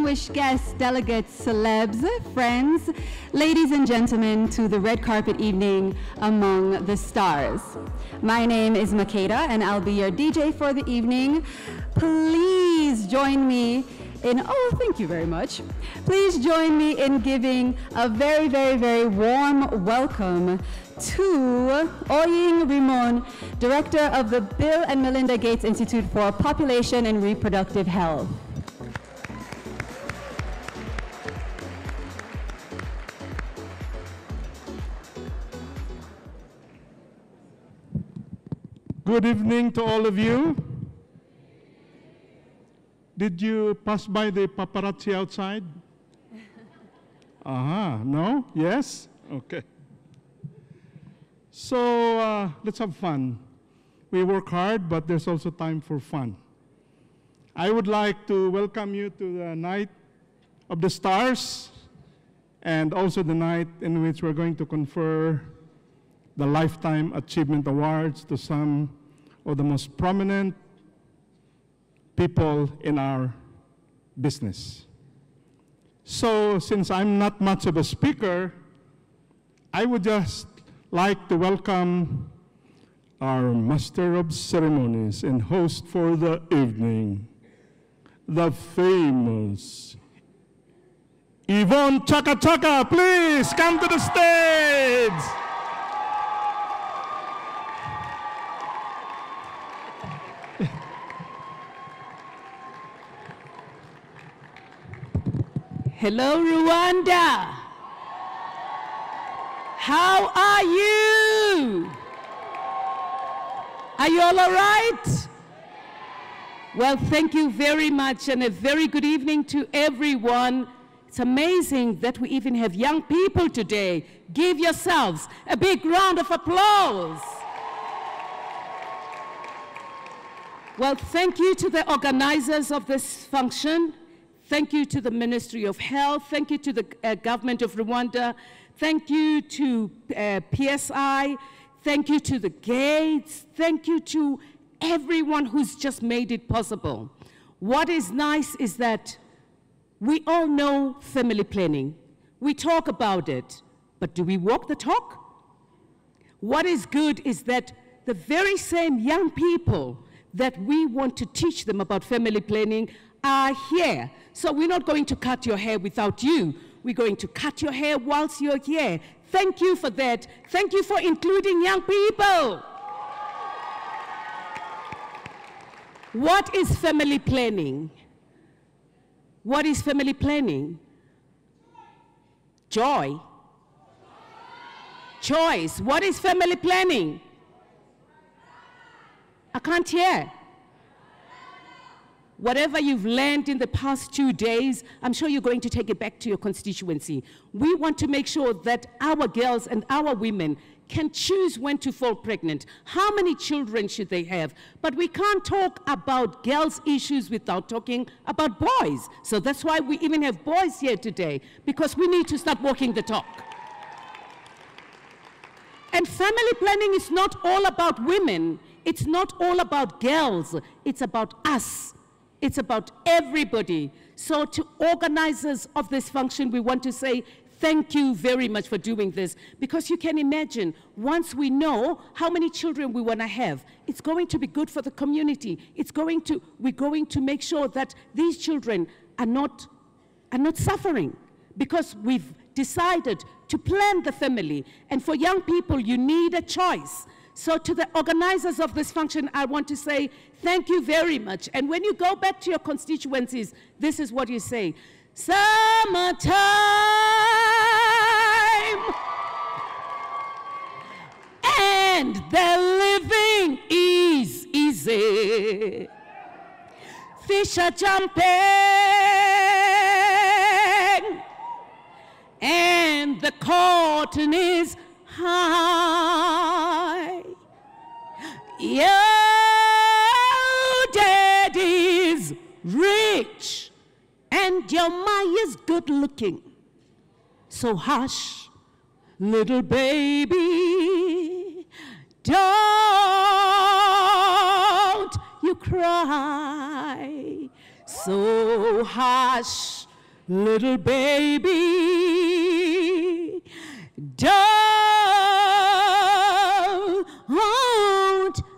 distinguished guests, delegates, celebs, friends, ladies and gentlemen, to the red carpet evening among the stars. My name is Makeda, and I'll be your DJ for the evening. Please join me in, oh, thank you very much. Please join me in giving a very, very, very warm welcome to Oying Rimon, Director of the Bill and Melinda Gates Institute for Population and Reproductive Health. Good evening to all of you. Did you pass by the paparazzi outside? No? Yes? Okay. So let's have fun. We work hard, but there's also time for fun. I would like to welcome you to the Night of the Stars, and also the night in which we're going to confer the Lifetime Achievement Awards to some of the most prominent people in our business. So since I'm not much of a speaker, I would just like to welcome our Master of Ceremonies and host for the evening, the famous Yvonne Chaka Chaka. Please come to the stage. Hello, Rwanda. How are you? Are you all right? Well, thank you very much, and a very good evening to everyone. It's amazing that we even have young people today. Give yourselves a big round of applause. Well, thank you to the organizers of this function. Thank you to the Ministry of Health. Thank you to the government of Rwanda. Thank you to PSI. Thank you to the Gates. Thank you to everyone who's just made it possible. What is nice is that we all know family planning. We talk about it, but do we walk the talk? What is good is that the very same young people that we want to teach them about family planning are here. So we're not going to cut your hair without you. We're going to cut your hair whilst you're here. Thank you for that. Thank you for including young people. What is family planning? What is family planning? Joy. Choice. What is family planning? I can't hear. Whatever you've learned in the past 2 days, I'm sure you're going to take it back to your constituency. We want to make sure that our girls and our women can choose when to fall pregnant. How many children should they have? But we can't talk about girls' issues without talking about boys. So that's why we even have boys here today, because we need to start walking the talk. And family planning is not all about women. It's not all about girls. It's about us. It's about everybody. So to organizers of this function, we want to say thank you very much for doing this, because you can imagine, once we know how many children we want to have, it's going to be good for the community. We're going to make sure that these children are not suffering, because we've decided to plan the family. And for young people, you need a choice. So to the organizers of this function, I want to say thank you very much. And when you go back to your constituencies, this is what you say. Summertime, and the living is easy. Fish are jumping, and the cotton is high. Your daddy's rich, and your ma is good looking. So hush, little baby, don't you cry. So hush, little baby,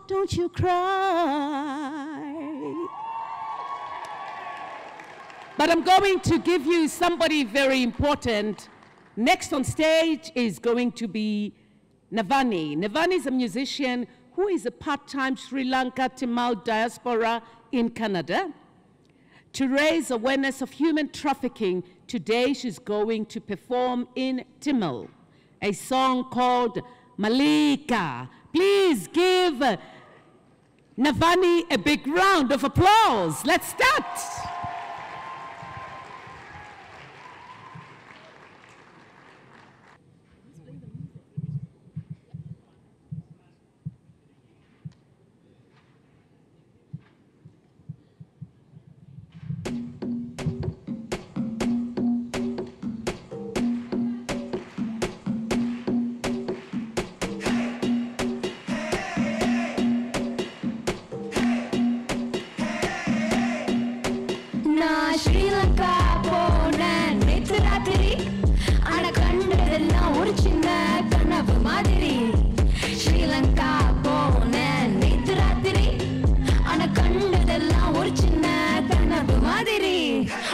don't you cry. But I'm going to give you somebody very important. Next on stage is going to be Navani. Navani is a musician who is a part-time Sri Lanka Tamil diaspora in Canada. To raise awareness of human trafficking, today she's going to perform in Tamil a song called Malika. Please give Navani a big round of applause. Let's start.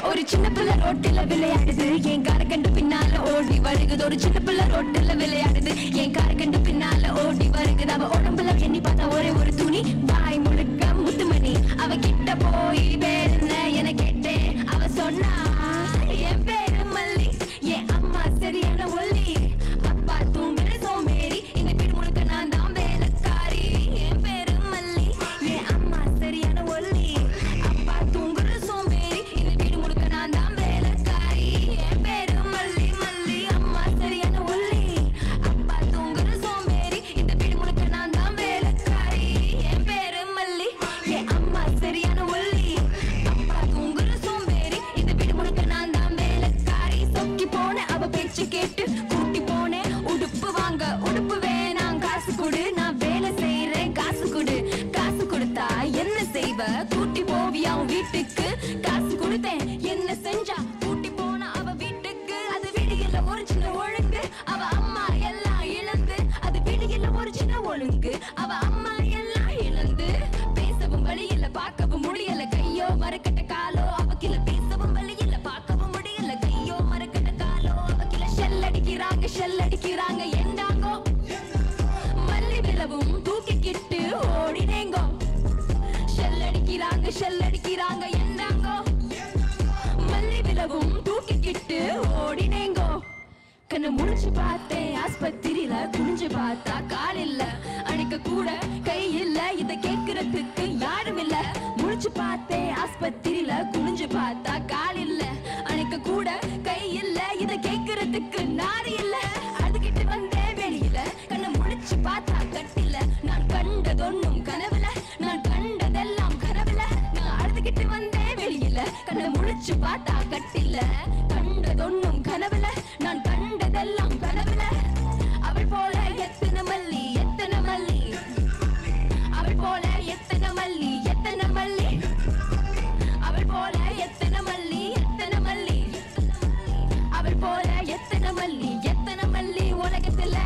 ஒரு சின்ன பிள்ளை ரோட்டில விளையாடுது என் கார கண்டு பின்னால ஓடி வருகுது ஒரு சின்ன பிள்ளை ரோட்டில விளையாடுது என் கார கண்டு பின்னால ஓடி வருகுது அவ உடம்புல எண்ணி பார்த்தா ஒரே ஒரு துணி வாய் முழுக்க முத்துமணி அவ கிட்ட போய் பேர் என்ன என கேட்டேன் அவ சொன்னா என் பேரு மல்லி என் அம்மா சரியான ஒல்லி அப்பா தூங்குற சோம்பேறி இந்த வீடு முழுக்க நான் தான் வேலைக்காரி என் பேரு மல்லி என் அம்மா சரியான ஒல்லி அப்பா தூங்குற சோம்பேறி இந்த வீடு முழுக்க நான் தான் வேலைக்காரி என் பேரு மல்லி மல்லி அம்மா சரியான ஒல்லி அப்பா தூங்குற சோம்பேறி இந்த வீடு முழுக்க நான் தான் வேலைக்காரி என் பேரு மல்லி என் அம்மா சரியான ஒல்லி அப்பா தூங்குற சோம்பேறி இந்த வீடு முழுக்க நான் தான் வேலைக்காரி சொக்கி போன அவ பேச்சு கேட்டு கூட்டி போனேன் உடுப்பு வாங்க உடுப்பு வேணாம் காசு கொடு நான் வேலை செய்யறேன் காசு கொடு காசு கொடுத்தா என்ன செய்வ கூட்டி போவியா உன் வீட்டுக்கு காசு கொடுத்தேன் என்ன செஞ்சா கூட்டி போன அவ வீட்டுக்கு அது விடியல ஒரு சின்ன ஒழுங்கு அவ அம்மா எல்லாம் இழந்து அது விடியல ஒரு சின்ன ஒழுங்கு அவ அம்மா எல்லாம் இழந்து பேசவும் வழியில பார்க்கவும் முடியல கையோ மரக்கட்ட காலோ அவக்கில பேசவும் வழியில பார்க்கவும் முடியல கையோ மரக்கட்ட காலோ அவக்கில ஷெல் அடிக்கிறாங்க எந்தாங்கோ மல்லி விலவும் தூக்கிக்கிட்டு ஓடினேங்கோ ஷெல் அடிக்கிறாங்க எந்தாங்கோ மல்லி விலவும் தூக்கிக்கிட்டு ஓடினேங்கோ கண்ணு முடிச்சு பார்த்தேன் ஆஸ்பத்திரியில குனிஞ்சு பார்த்தா கால் இல்ல அணைக்க கூட கை இல்ல இத கேக்குறதுக்கு யாரும் இல்ல முடிச்சு பார்த்தேன் ஆஸ்பத்திரியில குனிஞ்சு பார்த்தா கால் இல்ல அணைக்க கூட கை இல்ல இத கேக்குறதுக்கு நாரி இல்ல அதுகிட்டு வந்தேன் வெளியில கண்ணு முடிச்சு பார்த்தா கட்டில நான் கண்டதொன்னும் கனவுல நான் கண்டதெல்லாம் கனவுல நான் அழுதுகிட்டு வந்தேன் வெளியில கண்ணு முடிச்சு பார்த்தா கட்டில கண்டதொன்னும் கனவுல நான் கண்டதெல்லாம் கனவுல அவள் போல எத்தனை மல்லி அவள் போல எத்தனை மல்லி அவள் போல எத்தனை மல்லி அவள் போல எத்தனை மல்லி உலகத்துல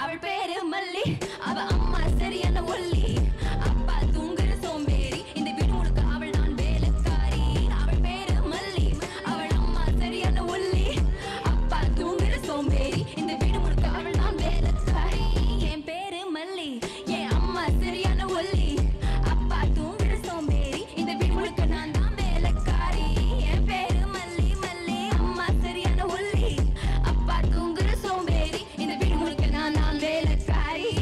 அவள் பேரு மல்லி அவ அம்மா சரியான ஒல்லி அப்பா தூங்குற சோம்பேறி இந்த வீடு முழுக்க அவள் நான் வேலைக்காரி அவள் பேரு மல்லி அவள் அம்மா சரியான ஒல்லி அப்பா தூங்குற சோம்பேறி இந்த வீடு முழுக்க அவள் நான் வேலைக்காரி என் பேரு மல்லி என் அம்மா சரியான ஒல்லி அப்பா தூங்குற சோம்பேறி இந்த வீடு முழுக்க நான் தான் வேலைக்காரி என் பேரு மல்லி அம்மா சரியான ஒல்லி அப்பா தூங்குற சோம்பேறி இந்த வீடு முழுக்க நான் தான் வேலைக்காரி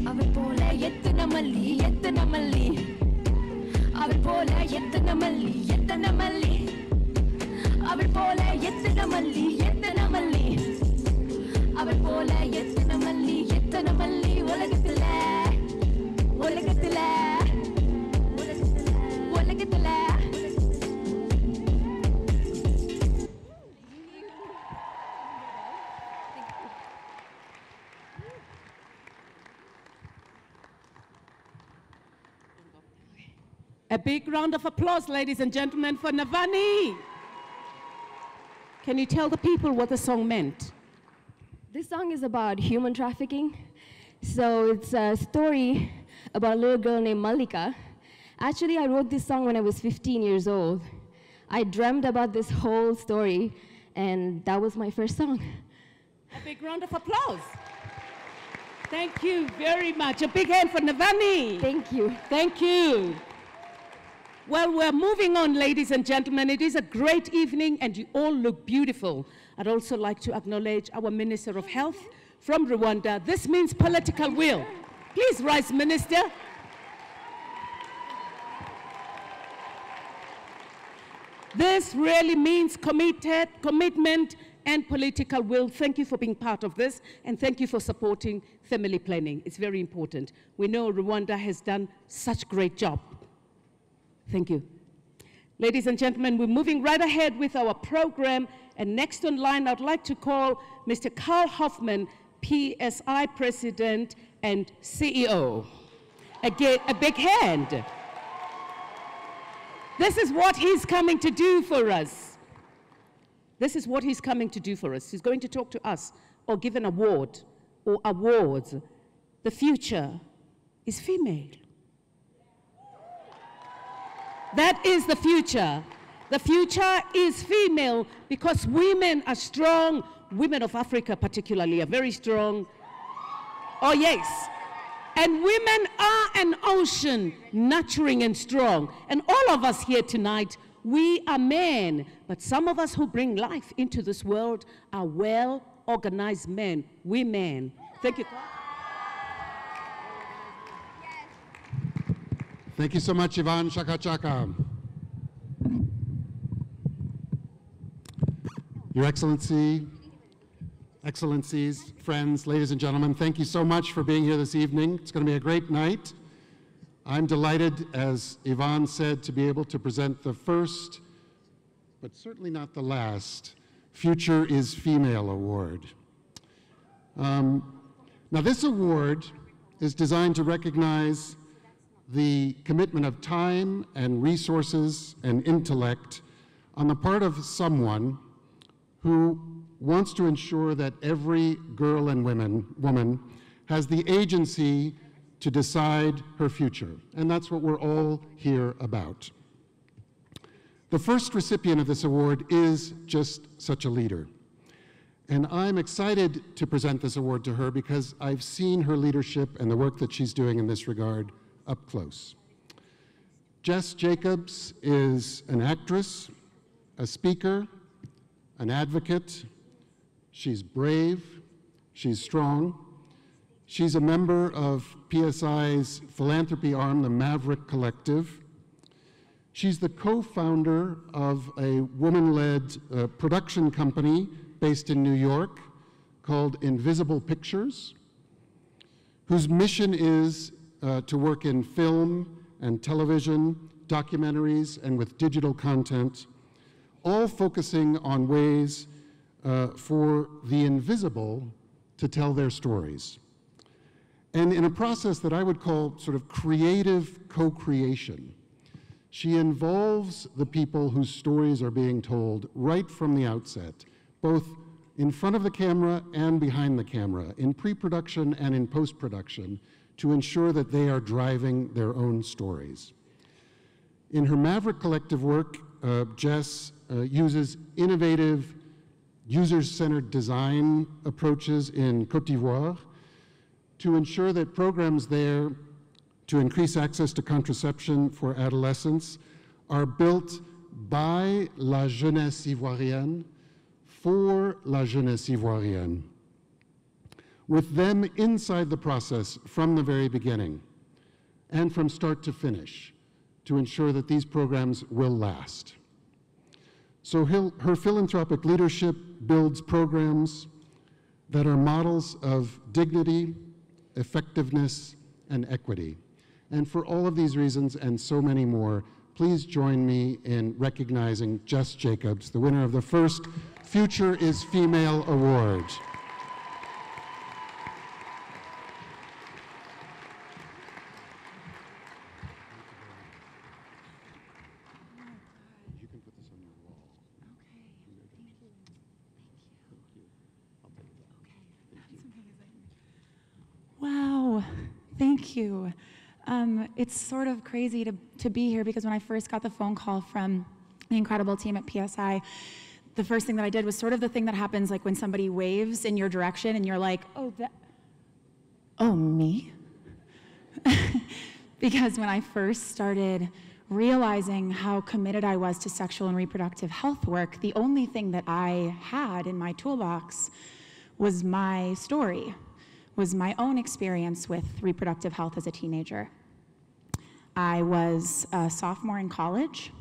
அவள் போல எத்தனை மல்லி அவள் போல எத்தனை மல்லி அவள் போல எத்தனை மல்லி அவள் போல எத்தனை மல்லி உலகத்துல A big round of applause, ladies and gentlemen, for Navani. Can you tell the people what the song meant? This song is about human trafficking. So it's a story about a little girl named Malika. Actually, I wrote this song when I was 15 years old. I dreamt about this whole story, and that was my first song. A big round of applause. Thank you very much. A big hand for Navani. Thank you. Thank you. Well, we're moving on, ladies and gentlemen. It is a great evening, and you all look beautiful. I'd also like to acknowledge our Minister of Health from Rwanda. This means political will. Please rise, Minister. This really means commitment, and political will. Thank you for being part of this, and thank you for supporting family planning. It's very important. We know Rwanda has done such a great job. Thank you. Ladies and gentlemen, we're moving right ahead with our program, and next on line, I'd like to call Mr. Carl Hoffman, PSI President and CEO. Again, a big hand. This is what he's coming to do for us. This is what he's coming to do for us. He's going to talk to us or give an award or awards. The future is female. That is the future. The future is female because women are strong. Women of Africa particularly are very strong. Oh yes. And women are an ocean, nurturing and strong. And all of us here tonight, we are men. But some of us who bring life into this world are well-organized men, women. Thank you. Thank you so much, Yvonne. Chaka chaka. Your Excellency, Excellencies, friends, ladies and gentlemen, thank you so much for being here this evening. It's going to be a great night. I'm delighted, as Yvonne said, to be able to present the first, but certainly not the last, Future is Female Award. Now this award is designed to recognize the commitment of time and resources and intellect on the part of someone who wants to ensure that every girl and woman has the agency to decide her future. And that's what we're all here about. The first recipient of this award is just such a leader. And I'm excited to present this award to her because I've seen her leadership and the work that she's doing in this regard up close. Jess Jacobs is an actress, a speaker, an advocate. She's brave, she's strong. She's a member of PSI's philanthropy arm, the Maverick Collective. She's the co-founder of a woman-led production company based in New York called Invisible Pictures, whose mission is to work in film and television, documentaries, and with digital content, all focusing on ways for the invisible to tell their stories. And in a process that I would call sort of creative co-creation, she involves the people whose stories are being told right from the outset, both in front of the camera and behind the camera, in pre-production and in post-production, to ensure that they are driving their own stories. In her Maverick Collective work, Jess uses innovative, user-centered design approaches in Côte d'Ivoire to ensure that programs there to increase access to contraception for adolescents are built by la jeunesse ivoirienne for la jeunesse ivoirienne, with them inside the process from the very beginning and from start to finish to ensure that these programs will last. So her philanthropic leadership builds programs that are models of dignity, effectiveness, and equity. And for all of these reasons and so many more, please join me in recognizing Jess Jacobs, the winner of the first Future is Female Award. Thank you. It's sort of crazy to be here because when I first got the phone call from the incredible team at PSI, the first thing that I did was sort of the thing that happens like when somebody waves in your direction and you're like, oh, me? Because when I first started realizing how committed I was to sexual and reproductive health work, the only thing that I had in my toolbox was my story, was my own experience with reproductive health as a teenager. I was a sophomore in college.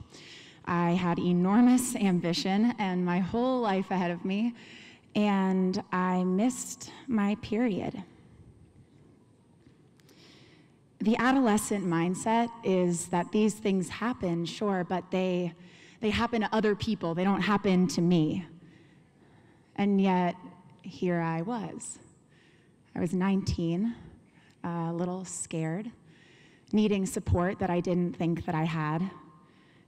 I had enormous ambition and my whole life ahead of me, and I missed my period. The adolescent mindset is that these things happen, sure, but they happen to other people. They don't happen to me. And yet, here I was. I was 19, a little scared, needing support that I didn't think that I had.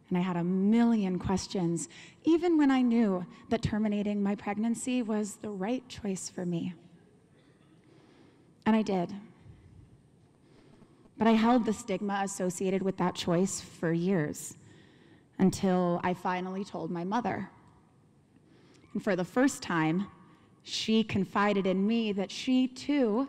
And I had a million questions, even when I knew that terminating my pregnancy was the right choice for me. And I did. But I held the stigma associated with that choice for years, until I finally told my mother. And for the first time, she confided in me that she too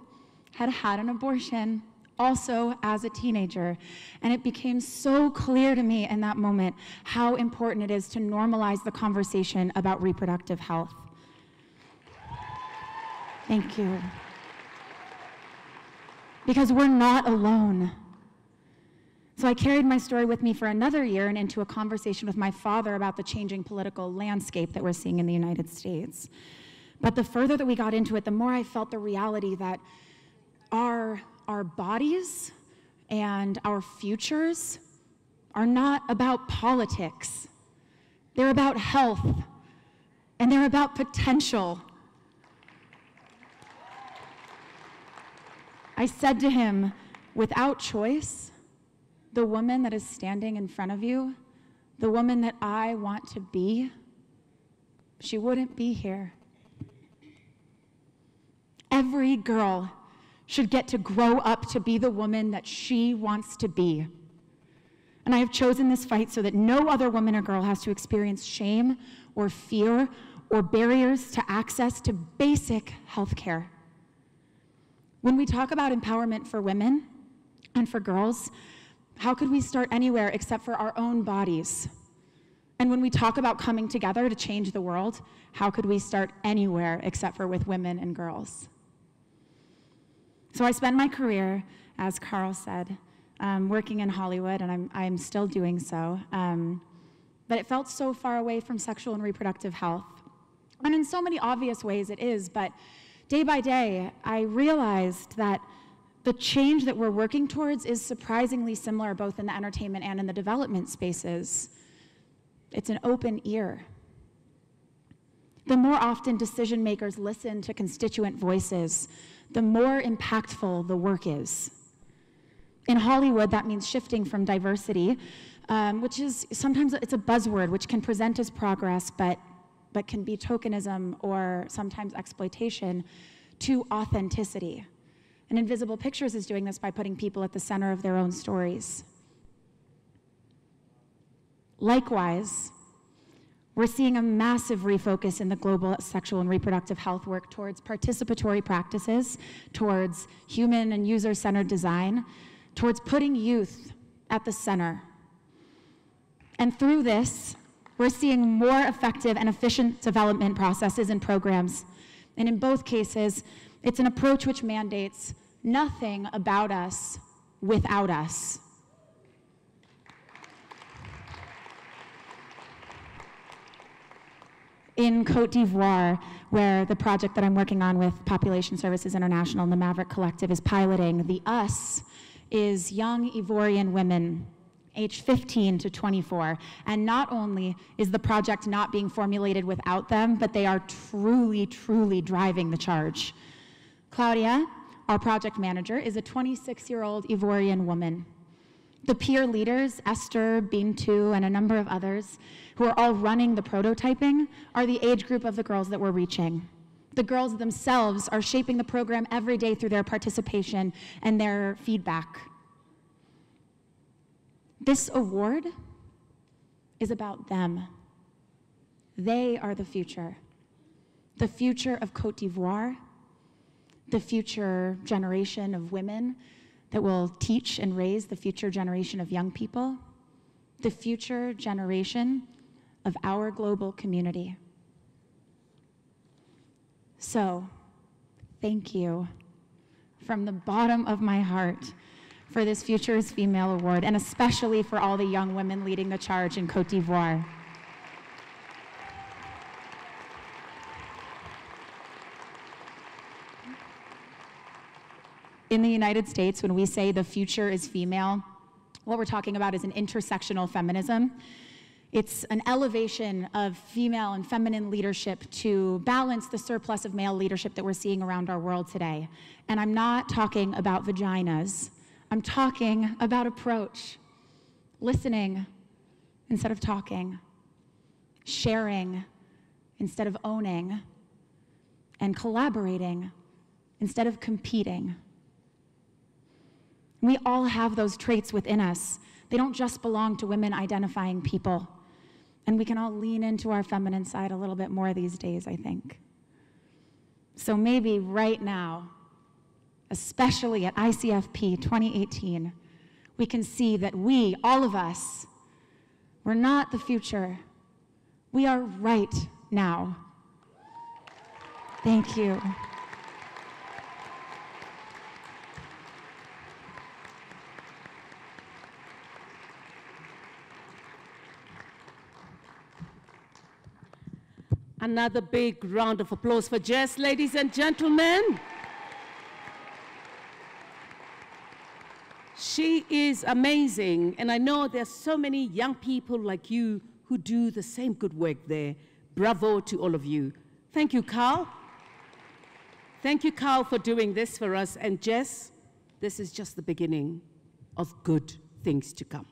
had had an abortion, also as a teenager. And it became so clear to me in that moment how important it is to normalize the conversation about reproductive health. Thank you. Because we're not alone. So I carried my story with me for another year and into a conversation with my father about the changing political landscape that we're seeing in the United States. But the further that we got into it, the more I felt the reality that our bodies and our futures are not about politics. They're about health, and they're about potential. I said to him, without choice, the woman that is standing in front of you, the woman that I want to be, she wouldn't be here. Every girl should get to grow up to be the woman that she wants to be. And I have chosen this fight so that no other woman or girl has to experience shame or fear or barriers to access to basic health care. When we talk about empowerment for women and for girls, how could we start anywhere except for our own bodies? And when we talk about coming together to change the world, how could we start anywhere except for with women and girls? So I spent my career, as Carl said, working in Hollywood, and I'm still doing so. But it felt so far away from sexual and reproductive health. And in so many obvious ways it is, but day by day, I realized that the change that we're working towards is surprisingly similar both in the entertainment and in the development spaces. It's an open ear. The more often decision makers listen to constituent voices, the more impactful the work is. In Hollywood, that means shifting from diversity, which is sometimes it's a buzzword which can present as progress, but can be tokenism or sometimes exploitation, to authenticity. And Invisible Pictures is doing this by putting people at the center of their own stories. Likewise, we're seeing a massive refocus in the global sexual and reproductive health work towards participatory practices, towards human and user-centered design, towards putting youth at the center. And through this, we're seeing more effective and efficient development processes and programs. And in both cases, it's an approach which mandates nothing about us without us. In Côte d'Ivoire, where the project that I'm working on with Population Services International and the Maverick Collective is piloting, the us is young Ivorian women aged 15 to 24. And not only is the project not being formulated without them, but they are truly, truly driving the charge. Claudia, our project manager, is a 26-year-old Ivorian woman. The peer leaders, Esther, Bintu, and a number of others, who are all running the prototyping, are the age group of the girls that we're reaching. The girls themselves are shaping the program every day through their participation and their feedback. This award is about them. They are the future of Côte d'Ivoire, the future generation of women that will teach and raise the future generation of young people, the future generation of our global community. So, thank you from the bottom of my heart for this Future is Female Award, and especially for all the young women leading the charge in Côte d'Ivoire. In the United States, when we say the future is female, what we're talking about is an intersectional feminism. It's an elevation of female and feminine leadership to balance the surplus of male leadership that we're seeing around our world today. And I'm not talking about vaginas. I'm talking about approach. Listening instead of talking. Sharing instead of owning. And collaborating instead of competing. We all have those traits within us. They don't just belong to women identifying people. And we can all lean into our feminine side a little bit more these days, I think. So maybe right now, especially at ICFP 2018, we can see that we, all of us, we're not the future. We are right now. Thank you. Another big round of applause for Jess, ladies and gentlemen. She is amazing, and I know there's so many young people like you who do the same good work there. Bravo to all of you. Thank you, Carl. Thank you, Carl, for doing this for us. And Jess, this is just the beginning of good things to come.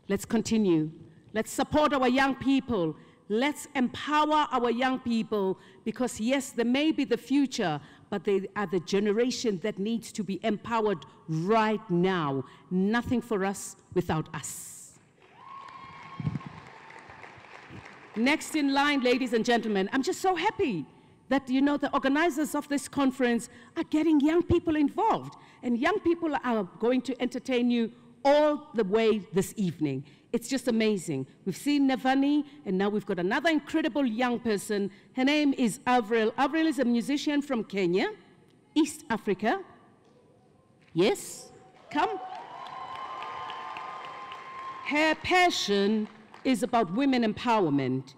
Let's continue. Let's support our young people. Let's empower our young people, because yes, they may be the future, but they are the generation that needs to be empowered right now. Nothing for us without us. Next in line, ladies and gentlemen, I'm just so happy that, you know, the organizers of this conference are getting young people involved, and young people are going to entertain you all the way this evening. It's just amazing. We've seen Navani, and now we've got another incredible young person. Her name is Avril. Avril is a musician from Kenya, East Africa. Yes, come. Her passion is about women empowerment.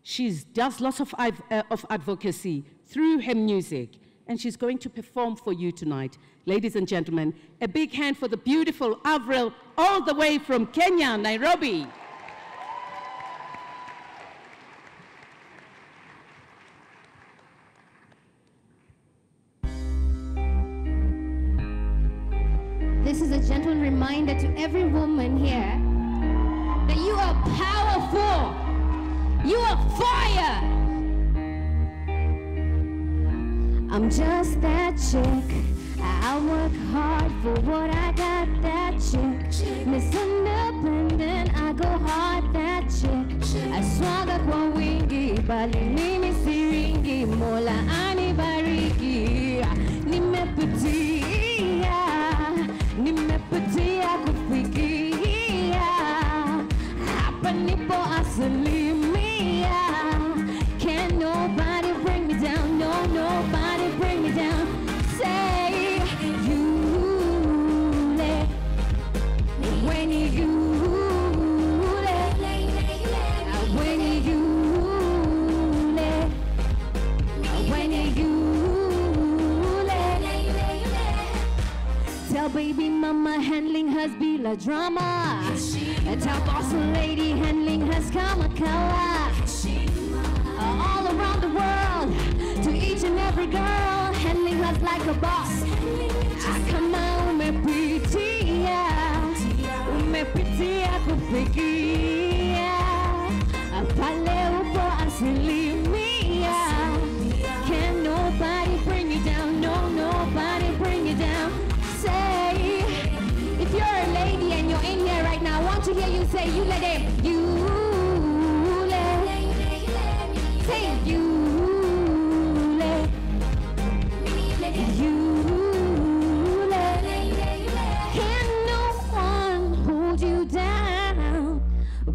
She does lots of advocacy through her music, and she's going to perform for you tonight. Ladies and gentlemen, a big hand for the beautiful Avril, all the way from Kenya, Nairobi. This is a gentle reminder to every woman here that you are powerful. You are fire. I'm just that chick. I work hard for what I got, that chick. Miss Independent, I go hard, that chick. I swaga kwa wingi, bali mimi siringi. Mola anibariki. Nimepitia kufikia. Hapa nipo asilimia. Can't nobody bring me down, no, nobody bring me down. Say you let, when you let, when you let, when you let. Tell baby mama handling hers be la drama. Tell boss lady handling hers kamakawa. All around the world, to each and every girl, handling us like a boss. Kama umepitia kufikia, pale upo asilimia. hear you say you let them. You let. Say you let. You let. Can no one hold you down?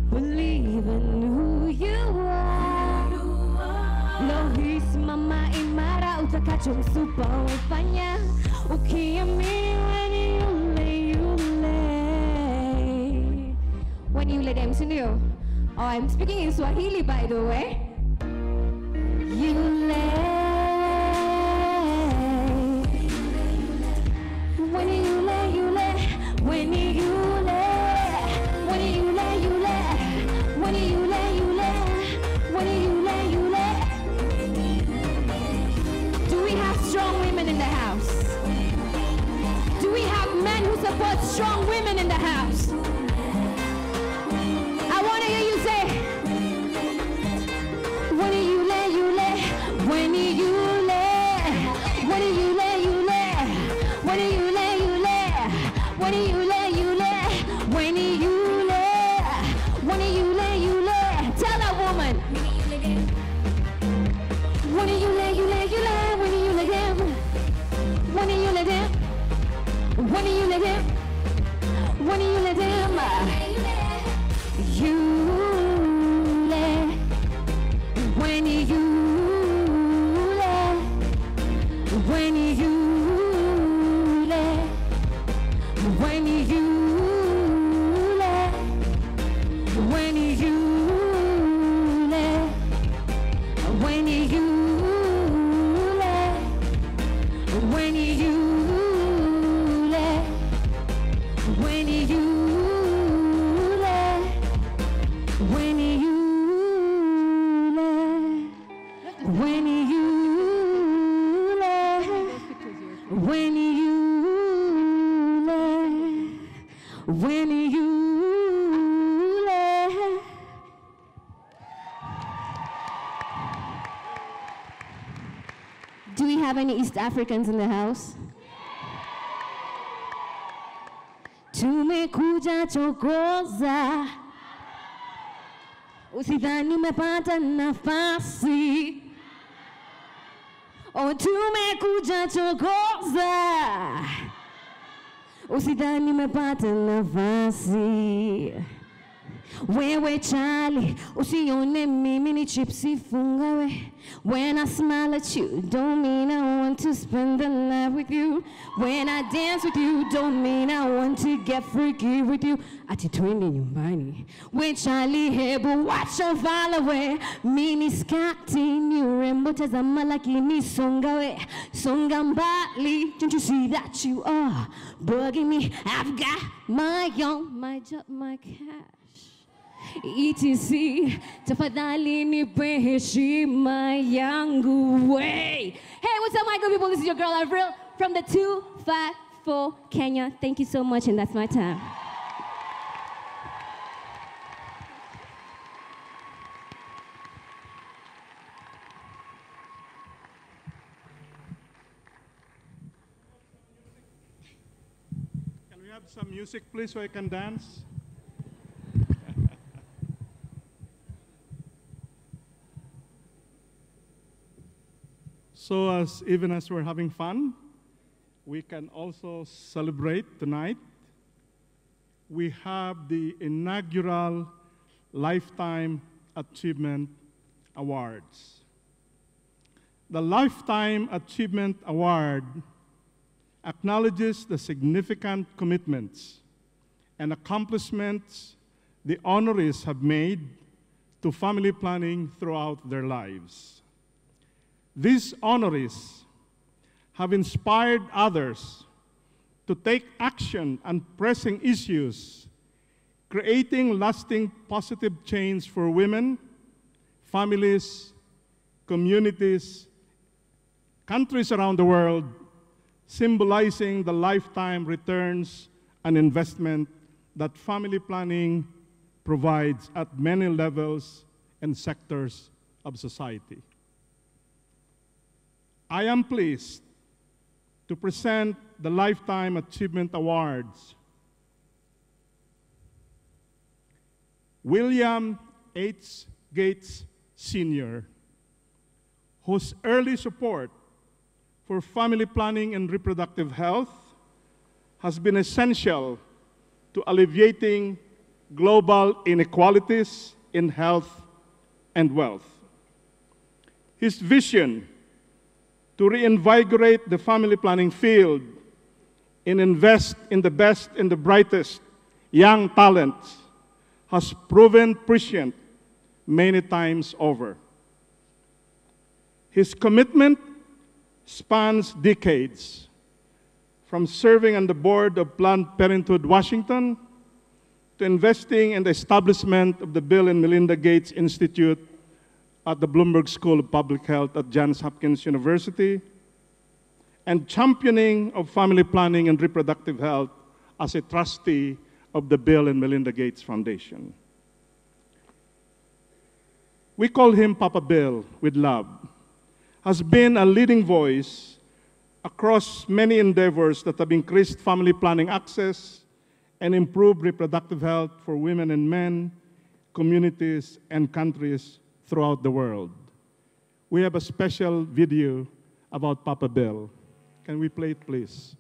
Believe in who you are. Lohis mama imara utakachong supa ufanya. Ukiamini when you let them sing you. Oh, I'm speaking in Swahili, by the way. You let. When you let, you let. When you let. When you let, you let. When you let, you let. When you let, you let. Do we have strong women in the house? Do we have men who support strong women in the house? I want to hear you say, when you let, you let, when you let, when you let, you let, when you let, you let, when you let, you let, when you let, when you let, you let. Tell that woman. When you let, you let, you let, when you let them, when you let them, when you let them, when you let them. You let, when you let, when you let, when you let, when you let, when you let, when you let, when you when you let, when you let, when you let, when you let. Do we have any East Africans in the house? Tumekuja chokoza. Usidhani umepata nafasi. Oh, tumekuja chokoza. Usidhani umepata nafasi. Wewe Charlie, usione mimi ni chipsi fungawe. When I smile at you, don't mean I want to spend the night with you. When I dance with you, don't mean I want to get freaky with you. Ati twende nyumbani. We Charlie, hebu wacha valawe. Mini skati ni urembo tazama lakini songawe. Songa mbali, don't you see that you are bugging me? I've got my own, my job, my cash. ETC, tafadhali nipe heshima yangu way. Hey, what's up, my good people? This is your girl Avril from the 254 Kenya. Thank you so much, and that's my time. Can we have some music, please, so I can dance? So even as we're having fun, we can also celebrate tonight. We have the inaugural Lifetime Achievement Awards. The Lifetime Achievement Award acknowledges the significant commitments and accomplishments the honorees have made to family planning throughout their lives. These honorees have inspired others to take action on pressing issues, creating lasting positive change for women, families, communities, countries around the world, symbolizing the lifetime returns and investment that family planning provides at many levels and sectors of society. I am pleased to present the Lifetime Achievement Awards William H. Gates Sr., whose early support for family planning and reproductive health has been essential to alleviating global inequalities in health and wealth. His vision to reinvigorate the family planning field and invest in the best and the brightest young talents has proven prescient many times over. His commitment spans decades, from serving on the board of Planned Parenthood Washington to investing in the establishment of the Bill and Melinda Gates Institute at the Bloomberg School of Public Health at Johns Hopkins University, and championing of family planning and reproductive health as a trustee of the Bill and Melinda Gates Foundation. We call him Papa Bill with love, has been a leading voice across many endeavors that have increased family planning access and improved reproductive health for women and men, communities, and countries throughout the world. We have a special video about Papa Bill. Can we play it, please?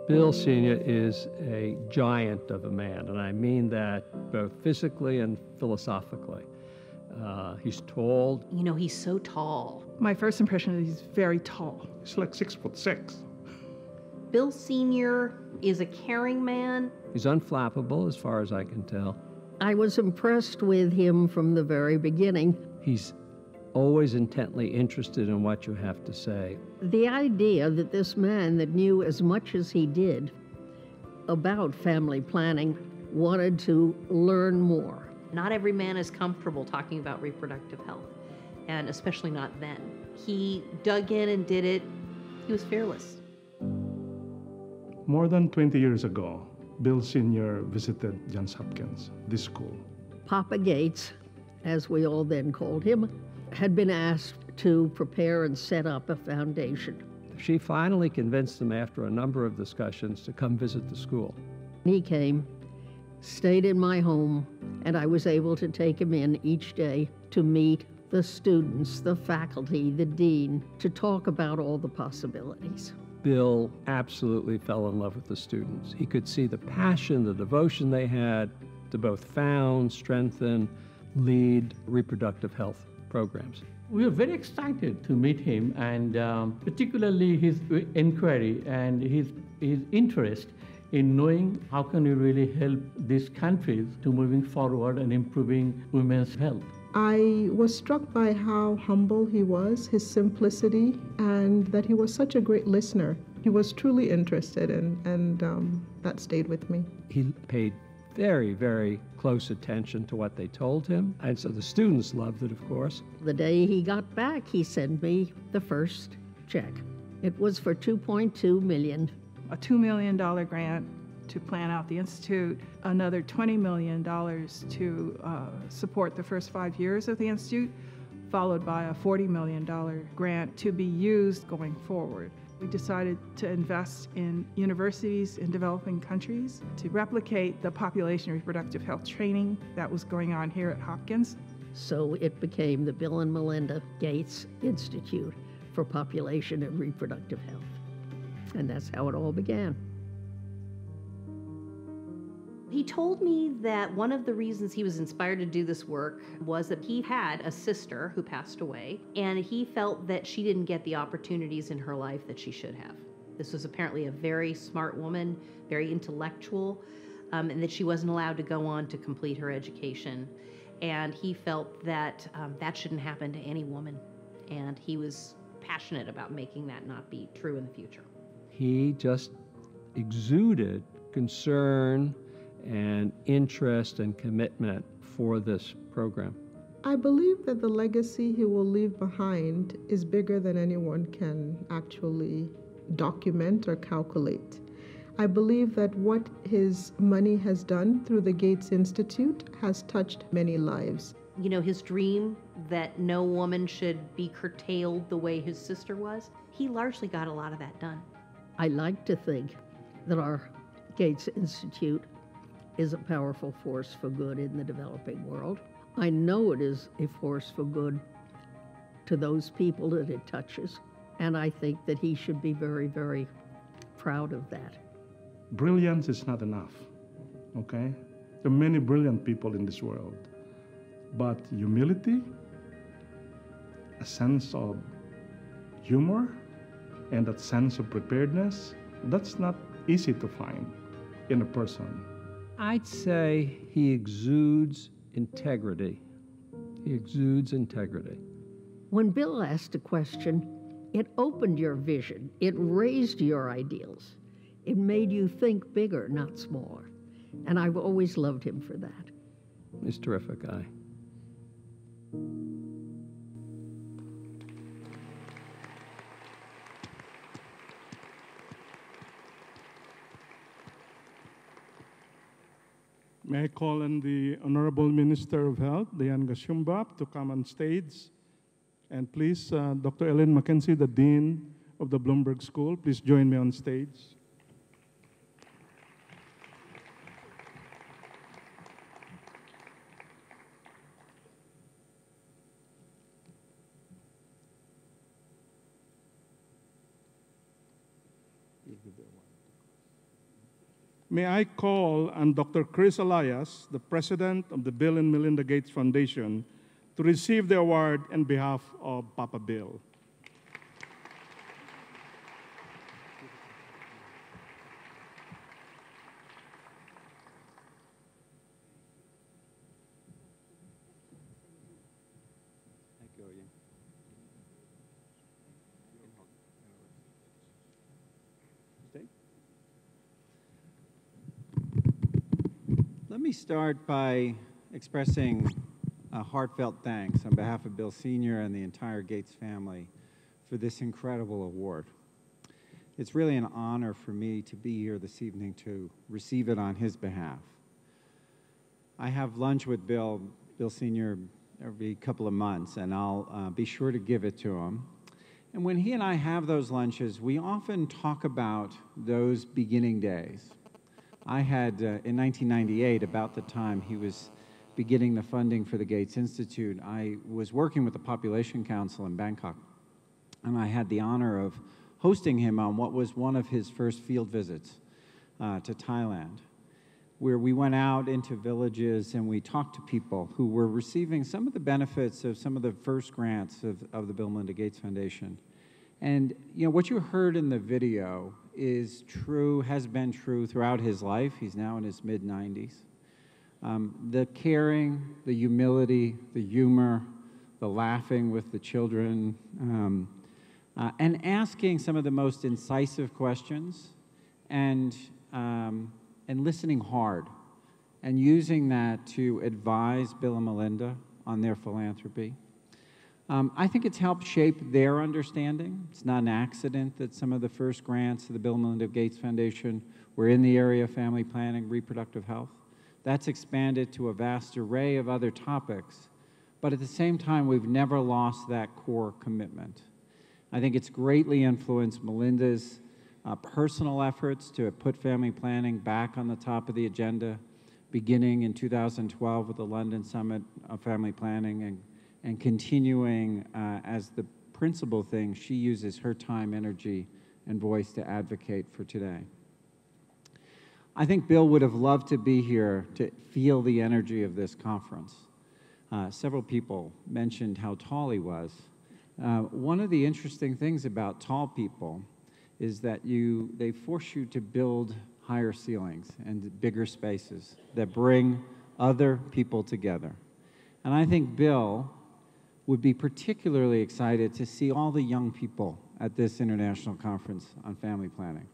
Bill Sr. is a giant of a man, and I mean that both physically and philosophically. He's tall. You know, he's so tall. My first impression is he's very tall. He's like 6'6". Bill Sr. is a caring man. He's unflappable as far as I can tell. I was impressed with him from the very beginning. He's always intently interested in what you have to say. The idea that this man that knew as much as he did about family planning wanted to learn more. Not every man is comfortable talking about reproductive health, and especially not then. He dug in and did it. He was fearless. More than 20 years ago, Bill Sr. visited Johns Hopkins, this school. Papa Gates, as we all then called him, had been asked to prepare and set up a foundation. She finally convinced him after a number of discussions to come visit the school. He came, stayed in my home, and I was able to take him in each day to meet the students, the faculty, the dean, to talk about all the possibilities. Bill absolutely fell in love with the students. He could see the passion, the devotion they had to both found, strengthen, lead reproductive health programs. We were very excited to meet him, and particularly his inquiry and his interest in knowing how can we really help these countries to moving forward and improving women's health. I was struck by how humble he was, his simplicity, and that he was such a great listener. He was truly interested, and that stayed with me. He paid very, very close attention to what they told him, and so the students loved it, of course. The day he got back, he sent me the first check. It was for $2.2 million. A $2 million grant to plan out the Institute, another $20 million to support the first 5 years of the Institute, followed by a $40 million grant to be used going forward. We decided to invest in universities in developing countries to replicate the population reproductive health training that was going on here at Hopkins. So it became the Bill and Melinda Gates Institute for Population and Reproductive Health. And that's how it all began. He told me that one of the reasons he was inspired to do this work was that he had a sister who passed away, and he felt that she didn't get the opportunities in her life that she should have. This was apparently a very smart woman, very intellectual, and that she wasn't allowed to go on to complete her education. And he felt that that shouldn't happen to any woman, and he was passionate about making that not be true in the future. He just exuded concern and interest and commitment for this program. I believe that the legacy he will leave behind is bigger than anyone can actually document or calculate. I believe that what his money has done through the Gates Institute has touched many lives. You know, his dream that no woman should be curtailed the way his sister was, he largely got a lot of that done. I like to think that our Gates Institute is a powerful force for good in the developing world. I know it is a force for good to those people that it touches, and I think that he should be very, very proud of that. Brilliance is not enough, okay? There are many brilliant people in this world, but humility, a sense of humor, and that sense of preparedness, that's not easy to find in a person. I'd say he exudes integrity. He exudes integrity. When Bill asked a question, it opened your vision. It raised your ideals. It made you think bigger, not smaller. And I've always loved him for that. He's a terrific guy. May I call on the Honorable Minister of Health, Dian Gashumbap, to come on stage. And please, Dr. Ellen Mackenzie, the Dean of the Bloomberg School, please join me on stage. May I call on Dr. Chris Elias, the President of the Bill and Melinda Gates Foundation, to receive the award on behalf of Papa Bill. Let me start by expressing a heartfelt thanks on behalf of Bill Sr. and the entire Gates family for this incredible award. It's really an honor for me to be here this evening to receive it on his behalf. I have lunch with Bill Sr. every couple of months, and I'll be sure to give it to him. And when he and I have those lunches, we often talk about those beginning days. I had, in 1998, about the time he was beginning the funding for the Gates Institute, I was working with the Population Council in Bangkok, and I had the honor of hosting him on what was one of his first field visits to Thailand, where we went out into villages and we talked to people who were receiving some of the benefits of some of the first grants of the Bill and Melinda Gates Foundation. And you know, what you heard in the video is true, has been true throughout his life. He's now in his mid-90s. The caring, the humility, the humor, the laughing with the children, and asking some of the most incisive questions, and listening hard, and using that to advise Bill and Melinda on their philanthropy. I think it's helped shape their understanding. It's not an accident that some of the first grants of the Bill and Melinda Gates Foundation were in the area of family planning, reproductive health. That's expanded to a vast array of other topics, but at the same time, we've never lost that core commitment. I think it's greatly influenced Melinda's personal efforts to put family planning back on the top of the agenda, beginning in 2012 with the London Summit of Family Planning, and continuing as the principal thing she uses her time, energy, and voice to advocate for today. I think Bill would have loved to be here to feel the energy of this conference. Several people mentioned how tall he was. One of the interesting things about tall people is that they force you to build higher ceilings and bigger spaces that bring other people together. And I think Bill would be particularly excited to see all the young people at this international conference on family planning.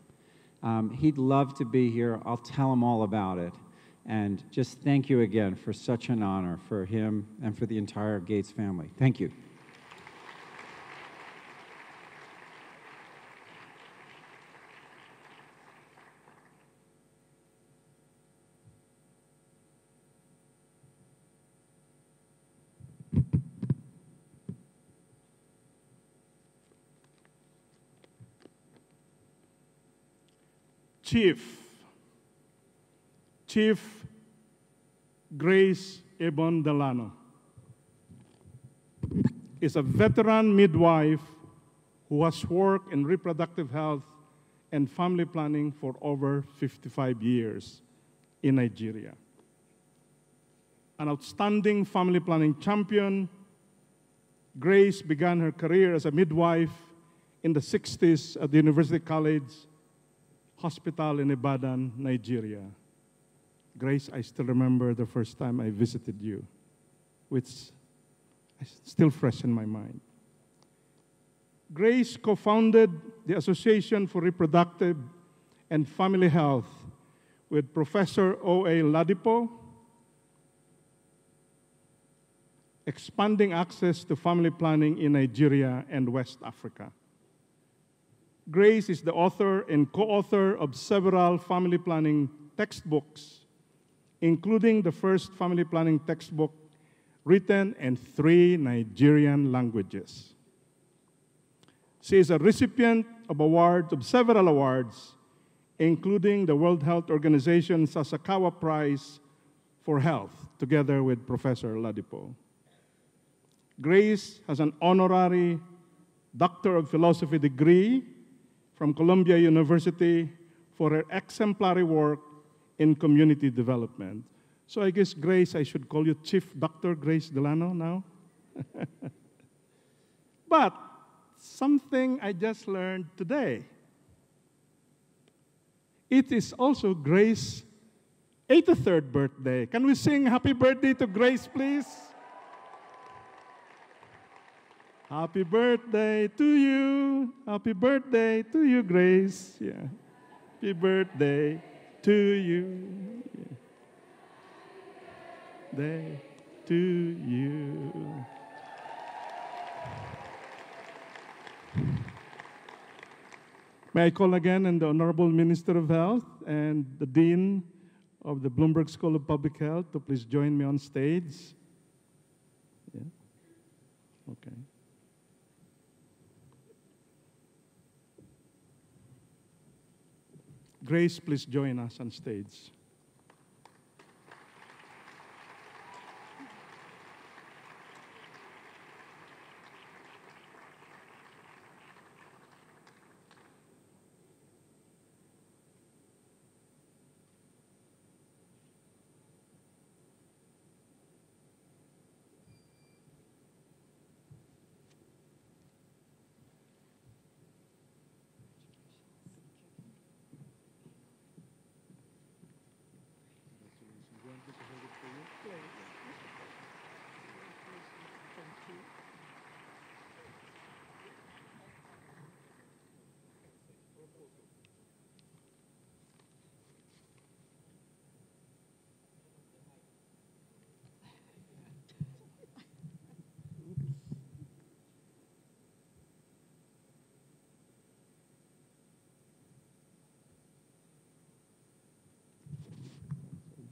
He'd love to be here. I'll tell him all about it. And just thank you again for such an honor for him and for the entire Gates family. Thank you. Chief Grace Ebon Delano is a veteran midwife who has worked in reproductive health and family planning for over 55 years in Nigeria. An outstanding family planning champion, Grace began her career as a midwife in the 60s at the University College Hospital in Ibadan, Nigeria. Grace, I still remember the first time I visited you, which is still fresh in my mind. Grace co-founded the Association for Reproductive and Family Health with Professor O.A. Ladipo, expanding access to family planning in Nigeria and West Africa. Grace is the author and co-author of several family planning textbooks, including the first family planning textbook written in 3 Nigerian languages. She is a recipient of several awards, including the World Health Organization Sasakawa Prize for Health, together with Professor Ladipo. Grace has an honorary Doctor of Philosophy degree from Columbia University for her exemplary work in community development. So I guess, Grace, I should call you Chief Dr. Grace Delano now. But something I just learned today. It is also Grace's 83rd birthday. Can we sing happy birthday to Grace, please? Happy birthday to you. Happy birthday to you, Grace. Yeah. Happy birthday to you. Yeah. Day to you. May I call again on the Honorable Minister of Health and the Dean of the Bloomberg School of Public Health to please join me on stage. Yeah. Okay. Grace, please join us on stage.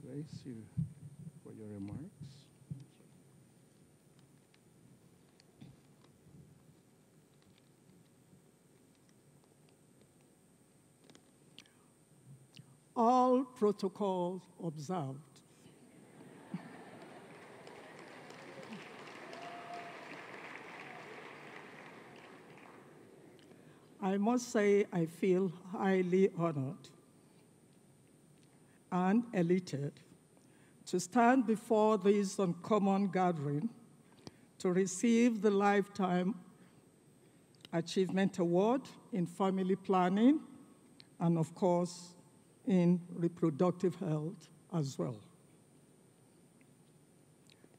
Grace, you for your remarks. All protocols observed. I must say I feel highly honored and elated to stand before this uncommon gathering to receive the Lifetime Achievement Award in family planning and, of course, in reproductive health as well.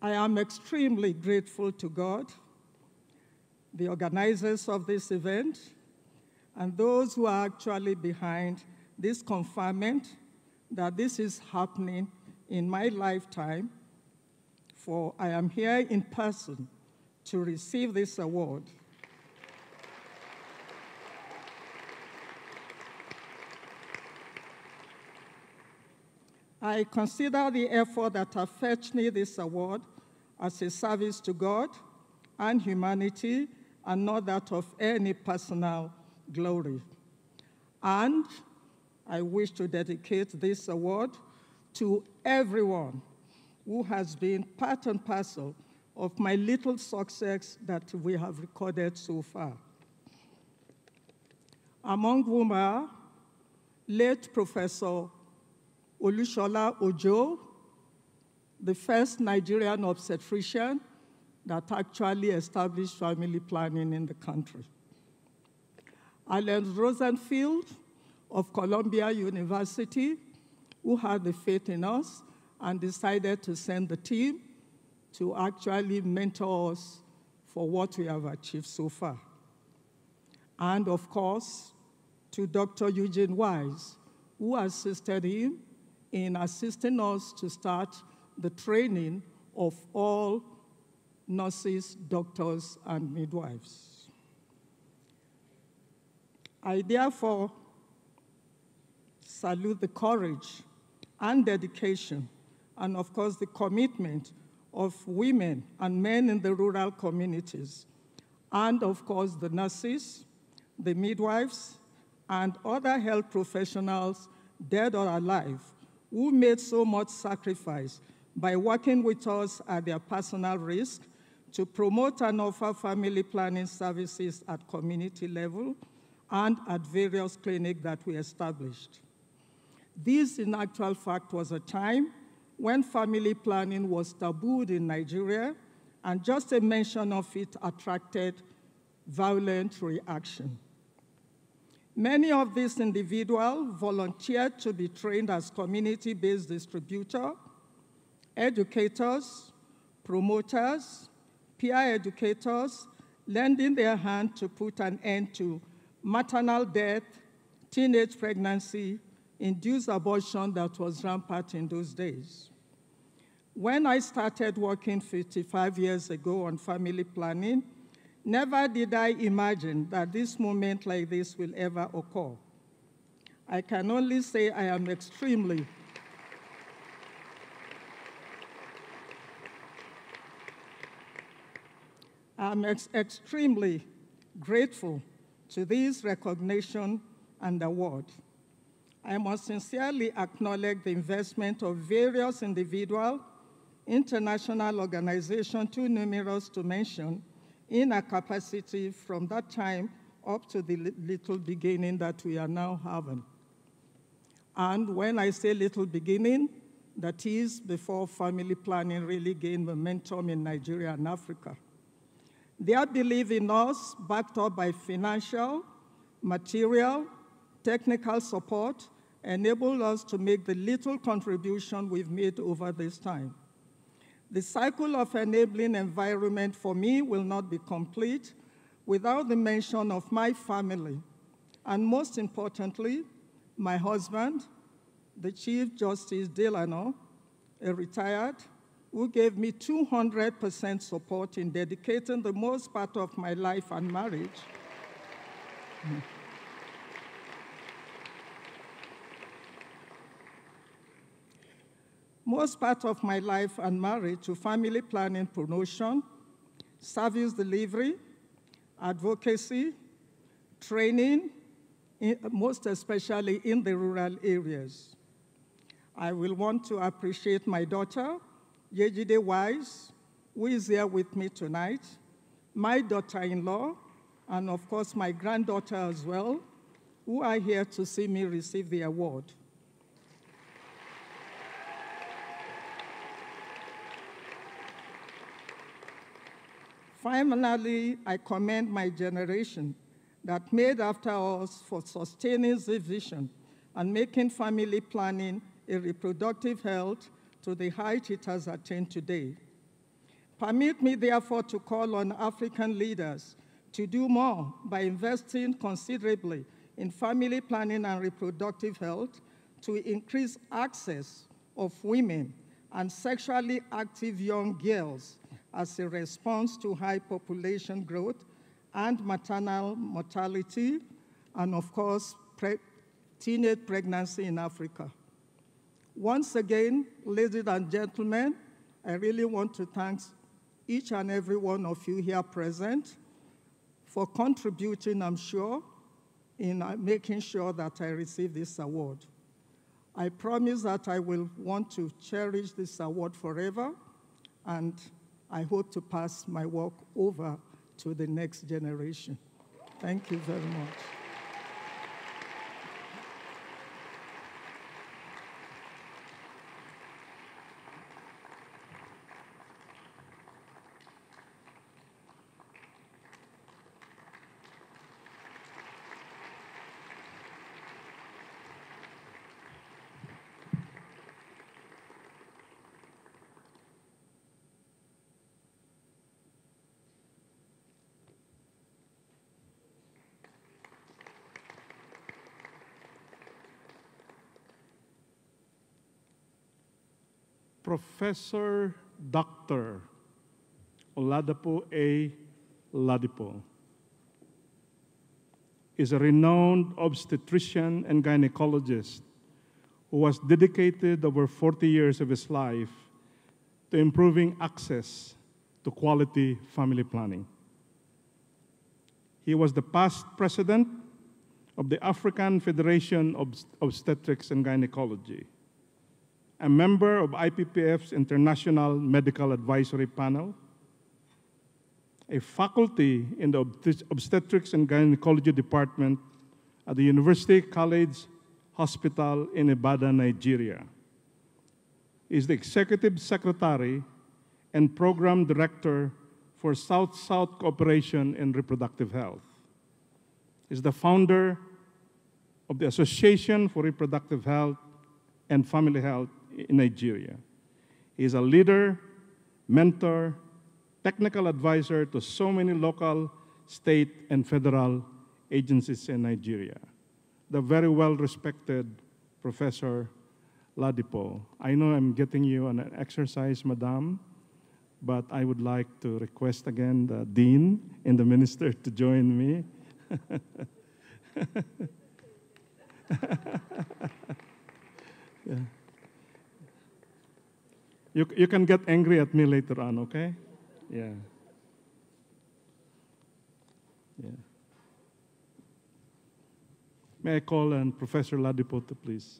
I am extremely grateful to God, the organizers of this event, and those who are actually behind this conferment that this is happening in my lifetime, for I am here in person to receive this award. I consider the effort that has fetched me this award as a service to God and humanity, and not that of any personal glory. And I wish to dedicate this award to everyone who has been part and parcel of my little success that we have recorded so far. Among whom are late Professor Olushola Ojo, the first Nigerian obstetrician that actually established family planning in the country. Alan Rosenfield of Columbia University, who had the faith in us and decided to send the team to actually mentor us for what we have achieved so far. And of course, to Dr. Eugene Wise, who assisted him in assisting us to start the training of all nurses, doctors, and midwives. I therefore salute the courage and dedication, and of course the commitment of women and men in the rural communities, and of course the nurses, the midwives, and other health professionals, dead or alive, who made so much sacrifice by working with us at their personal risk to promote and offer family planning services at community level and at various clinics that we established. This, in actual fact, was a time when family planning was tabooed in Nigeria, and just a mention of it attracted violent reaction. Many of these individuals volunteered to be trained as community-based distributors, educators, promoters, peer educators, lending their hand to put an end to maternal death, teenage pregnancy, induced abortion that was rampant in those days. When I started working 55 years ago on family planning, never did I imagine that this moment like this will ever occur. I can only say I am extremely grateful to this recognition and award. I must sincerely acknowledge the investment of various individuals, international organizations, too numerous to mention, in our capacity from that time up to the little beginning that we are now having. And when I say little beginning, that is before family planning really gained momentum in Nigeria and Africa. Their belief in us, backed up by financial, material, technical support, enabled us to make the little contribution we've made over this time. The cycle of enabling environment for me will not be complete without the mention of my family, and most importantly, my husband, the Chief Justice Delano, a retired, who gave me 200% support in dedicating the most part of my life and marriage to family planning promotion, service delivery, advocacy, training, most especially in the rural areas. I will want to appreciate my daughter, Yejide Wise, who is here with me tonight, my daughter-in-law, and of course my granddaughter as well, who are here to see me receive the award. Finally, I commend my generation that made after us for sustaining this vision and making family planning a reproductive health to the height it has attained today. Permit me, therefore, to call on African leaders to do more by investing considerably in family planning and reproductive health to increase access of women and sexually active young girls as a response to high population growth and maternal mortality, and of course, teenage pregnancy in Africa. Once again, ladies and gentlemen, I really want to thank each and every one of you here present for contributing, I'm sure, in making sure that I receive this award. I promise that I will want to cherish this award forever, and I hope to pass my work over to the next generation. Thank you very much. Professor Dr. Oladapo A. Ladipo is a renowned obstetrician and gynecologist who has dedicated over 40 years of his life to improving access to quality family planning. He was the past president of the African Federation of Obstetrics and Gynecology, a member of IPPF's International Medical Advisory Panel, a faculty in the Obstetrics and Gynecology Department at the University College Hospital in Ibadan, Nigeria. He is the Executive Secretary and Program Director for South-South Cooperation in Reproductive Health. He is the founder of the Association for Reproductive Health and Family Health in Nigeria. He is a leader, mentor, technical advisor to so many local, state, and federal agencies in Nigeria. The very well-respected Professor Ladipo. I know I'm getting you on an exercise, Madam, but I would like to request again the Dean and the Minister to join me. Yeah. You can get angry at me later on, okay? Yeah. Yeah. May I call on Professor Ladipo to please?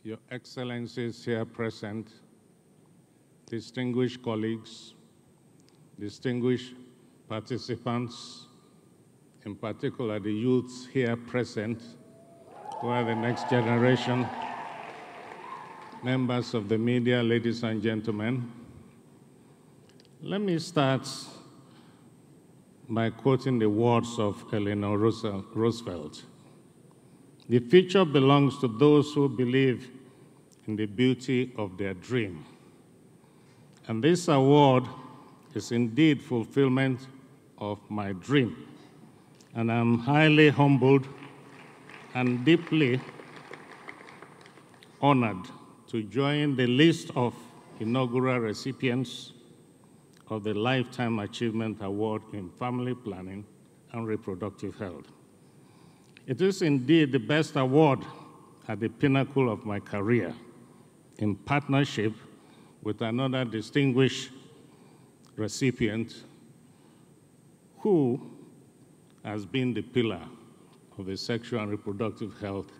Your Excellencies here present, distinguished colleagues, distinguished participants, in particular the youths here present, who are the next generation, members of the media, ladies and gentlemen. Let me start by quoting the words of Eleanor Roosevelt. The future belongs to those who believe in the beauty of their dream. And this award is indeed fulfillment of my dream. And I'm highly humbled and deeply honored to join the list of inaugural recipients of the Lifetime Achievement Award in Family Planning and Reproductive Health. It is indeed the best award at the pinnacle of my career, in partnership with another distinguished recipient who has been the pillar of the sexual and reproductive health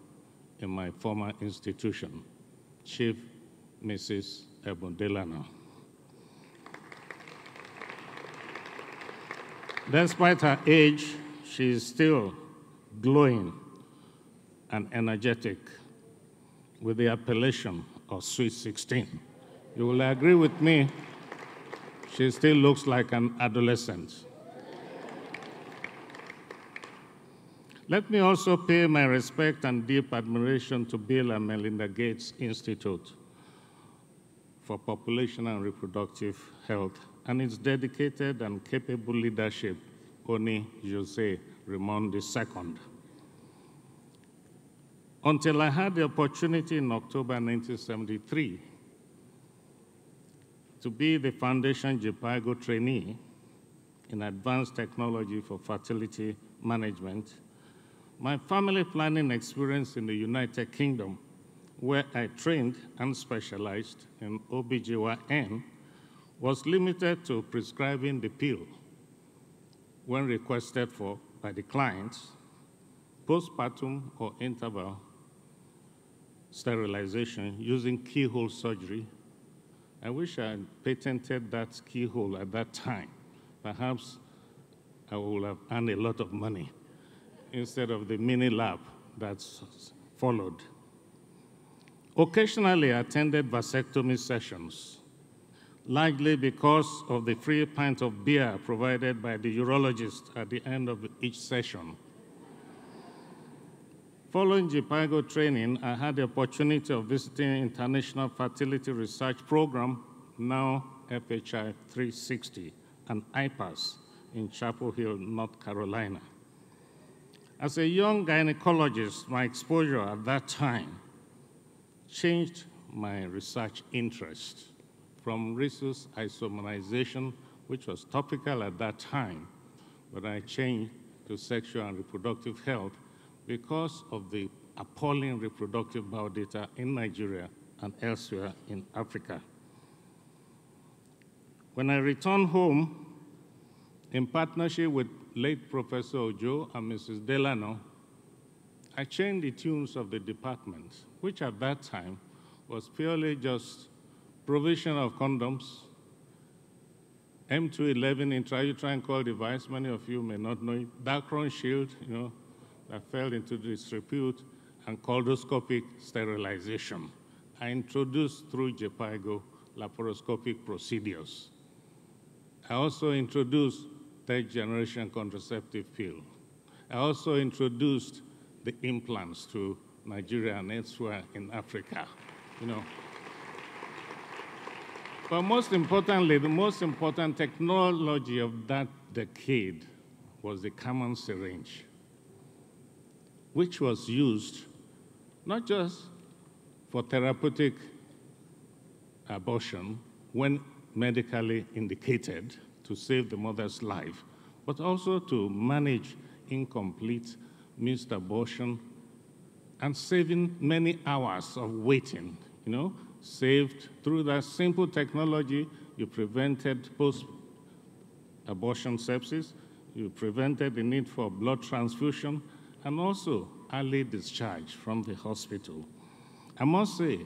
in my former institution, Chief Mrs. Ebondelano. Despite her age, she is still glowing and energetic with the appellation of Sweet 16. You will agree with me, she still looks like an adolescent. Let me also pay my respect and deep admiration to Bill and Melinda Gates Institute for population and reproductive health, and its dedicated and capable leadership, Oni Jose Raymond II. Until I had the opportunity in October 1973 to be the Foundation JPIGO trainee in advanced technology for fertility management, my family planning experience in the United Kingdom, where I trained and specialized in OBGYN, was limited to prescribing the pill when requested for by the clients, postpartum or interval sterilization using keyhole surgery. I wish I had patented that keyhole at that time. Perhaps I would have earned a lot of money instead of the mini lab that's followed. Occasionally, I attended vasectomy sessions, largely because of the free pint of beer provided by the urologist at the end of each session. Following JPIGO training, I had the opportunity of visiting International Fertility Research Program, now FHI 360, and IPAS in Chapel Hill, North Carolina. As a young gynecologist, my exposure at that time changed my research interest from rhesus isomerization, which was topical at that time, but I changed to sexual and reproductive health because of the appalling reproductive biodata in Nigeria and elsewhere in Africa. When I returned home, in partnership with late Professor Ojo and Mrs. Delano, I changed the tunes of the department, which at that time was purely just provision of condoms, M211 intrauterine coil device, many of you may not know it, Dacron shield, that fell into disrepute, and coldoscopic sterilization. I introduced through JPIGO laparoscopic procedures. I also introduced third-generation contraceptive pill. I also introduced the implants to Nigeria and elsewhere in Africa. But most importantly, the most important technology of that decade was the common syringe, which was used not just for therapeutic abortion when medically indicated to save the mother's life, but also to manage incomplete missed abortion and saving many hours of waiting, saved through that simple technology. You prevented post-abortion sepsis, you prevented the need for blood transfusion, and also early discharge from the hospital. I must say,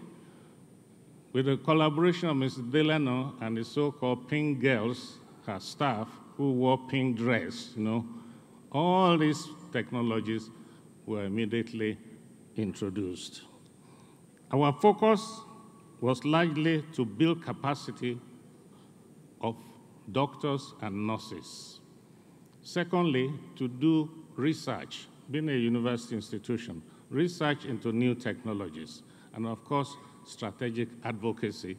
with the collaboration of Mrs. Delano and the so-called pink girls, her staff, who wore pink dress, all these technologies were immediately introduced. Our focus was largely to build capacity of doctors and nurses. Secondly, to do research, being a university institution, research into new technologies, and of course, strategic advocacy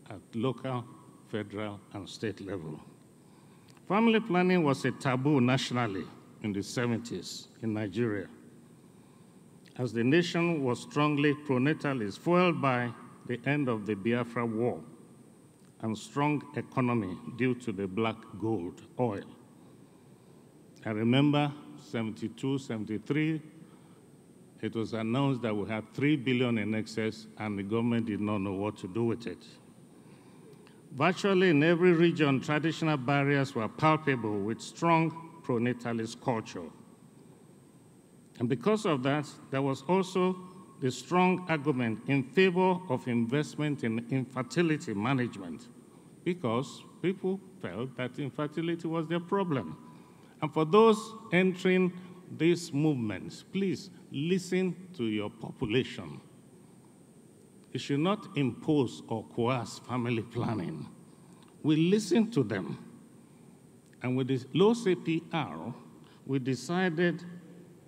at local, federal, and state level. Family planning was a taboo nationally in the 70s in Nigeria, as the nation was strongly pronatalist, fueled by the end of the Biafra War and strong economy due to the black gold oil. I remember 72, 73, it was announced that we had $3 billion in excess, and the government did not know what to do with it. Virtually in every region, traditional barriers were palpable with strong pronatalist culture. And because of that, there was also the strong argument in favor of investment in infertility management, because people felt that infertility was their problem. And for those entering these movements, please listen to your population. You should not impose or coerce family planning. We listen to them. And with this low CPR, we decided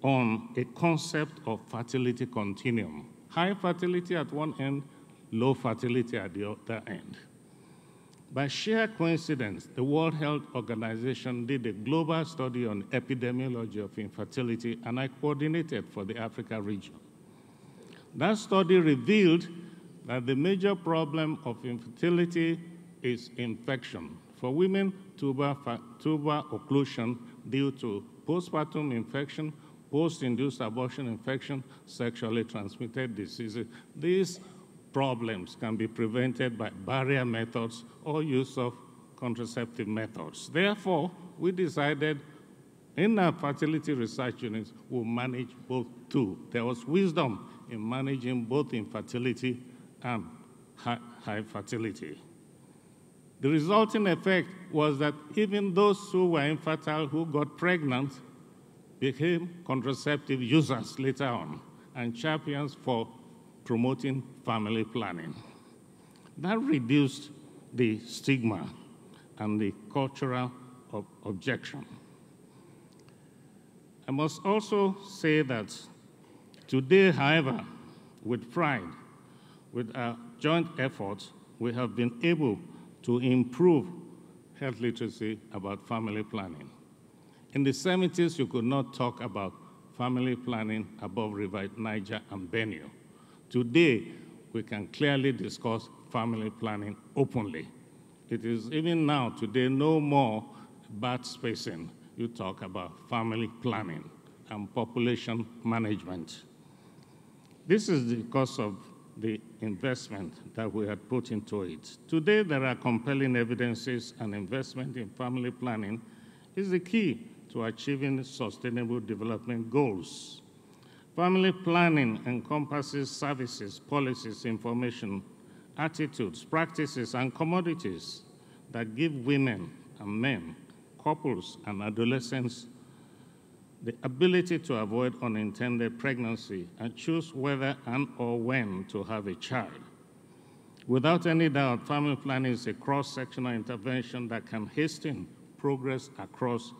on a concept of fertility continuum. High fertility at one end, low fertility at the other end. By sheer coincidence, the World Health Organization did a global study on epidemiology of infertility, and I coordinated for the Africa region. That study revealed that the major problem of infertility is infection. For women, tuber occlusion due to postpartum infection, post-induced abortion infection, sexually transmitted diseases. These problems can be prevented by barrier methods or use of contraceptive methods. Therefore, we decided in our fertility research units, we'll manage both too. There was wisdom in managing both infertility and high fertility. The resulting effect was that even those who were infertile who got pregnant became contraceptive users later on and champions for promoting family planning. That reduced the stigma and the cultural objection. I must also say that today, however, with pride, with our joint efforts, we have been able to improve health literacy about family planning. In the 70s, you could not talk about family planning above River Niger and Benue. Today, we can clearly discuss family planning openly. It is even now, today, no more birth spacing. You talk about family planning and population management. This is because of the investment that we had put into it. Today, there are compelling evidences and investment in family planning is the key to achieving sustainable development goals. Family planning encompasses services, policies, information, attitudes, practices, and commodities that give women and men, couples, and adolescents the ability to avoid unintended pregnancy and choose whether and or when to have a child. Without any doubt, family planning is a cross-sectional intervention that can hasten progress across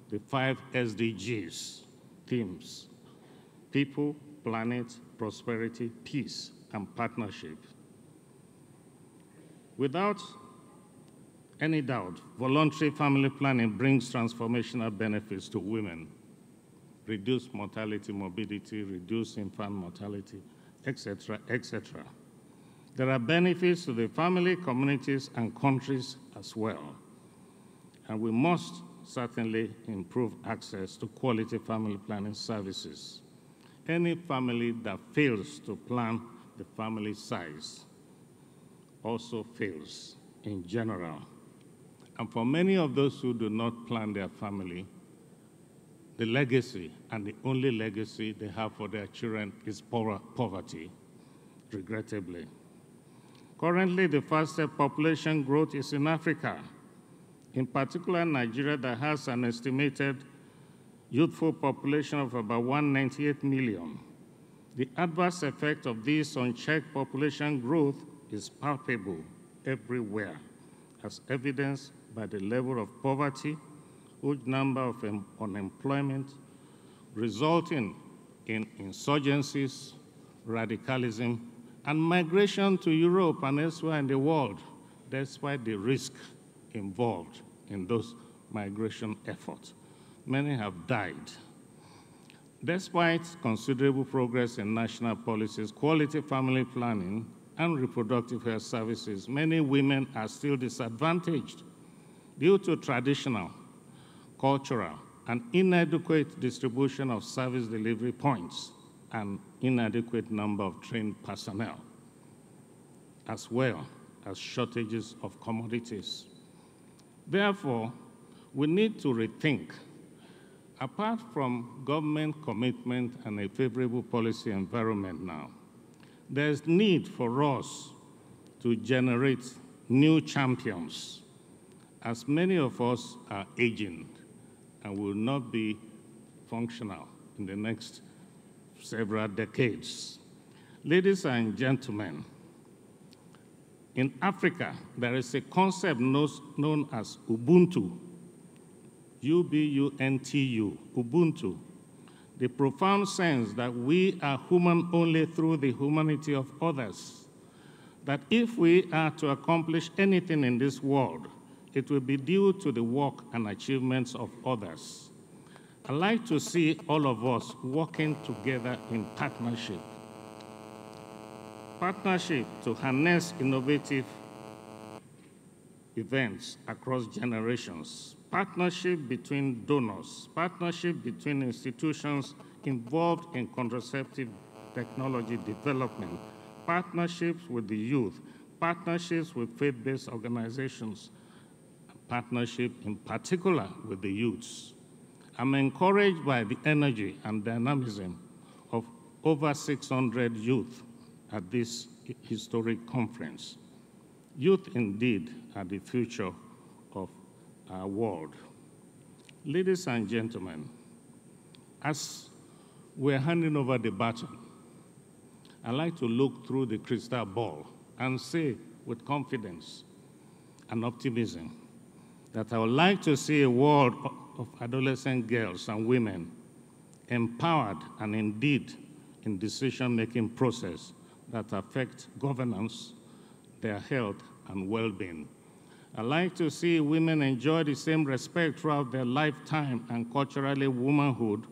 the 5 SDGs themes: people, planet, prosperity, peace, and partnership. Without any doubt, voluntary family planning brings transformational benefits to women: reduce mortality, morbidity, reduce infant mortality, etc., etc. There are benefits to the family, communities, and countries as well. And we must certainly improve access to quality family planning services. Any family that fails to plan the family size also fails in general. And for many of those who do not plan their family, the legacy and the only legacy they have for their children is poverty, regrettably. Currently, the fastest population growth is in Africa, in particular Nigeria, that has an estimated youthful population of about 198 million. The adverse effect of this unchecked population growth is palpable everywhere, as evidenced by the level of poverty, huge number of unemployment, resulting in insurgencies, radicalism, and migration to Europe and elsewhere in the world, despite the risk involved in those migration efforts. Many have died. Despite considerable progress in national policies, quality family planning, and reproductive health services, many women are still disadvantaged due to traditional, cultural, and inadequate distribution of service delivery points and inadequate number of trained personnel, as well as shortages of commodities. Therefore, we need to rethink, apart from government commitment and a favorable policy environment now, there's need for us to generate new champions, as many of us are aging and will not be functional in the next several decades. Ladies and gentlemen, in Africa, there is a concept known as Ubuntu, U-B-U-N-T-U, Ubuntu, the profound sense that we are human only through the humanity of others. that if we are to accomplish anything in this world, it will be due to the work and achievements of others. I like to see all of us working together in partnership. Partnership to harness innovative events across generations. Partnership between donors. Partnership between institutions involved in contraceptive technology development. Partnerships with the youth. Partnerships with faith-based organizations. Partnership in particular with the youths. I'm encouraged by the energy and dynamism of over 600 youth at this historic conference. Youth indeed are the future of our world. Ladies and gentlemen, as we're handing over the baton, I like to look through the crystal ball and say with confidence and optimism that I would like to see a world of adolescent girls and women empowered and indeed in decision-making process that affect governance, their health, and well-being. I like to see women enjoy the same respect throughout their lifetime, and culturally womanhood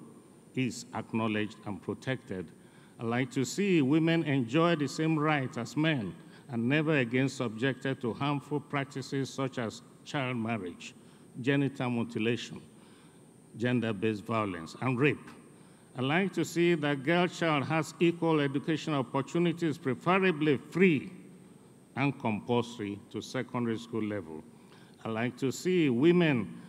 is acknowledged and protected. I like to see women enjoy the same rights as men and never again subjected to harmful practices such as child marriage, genital mutilation, gender-based violence, and rape. I like to see that girl child has equal education opportunities, preferably free and compulsory to secondary school level. I like to see women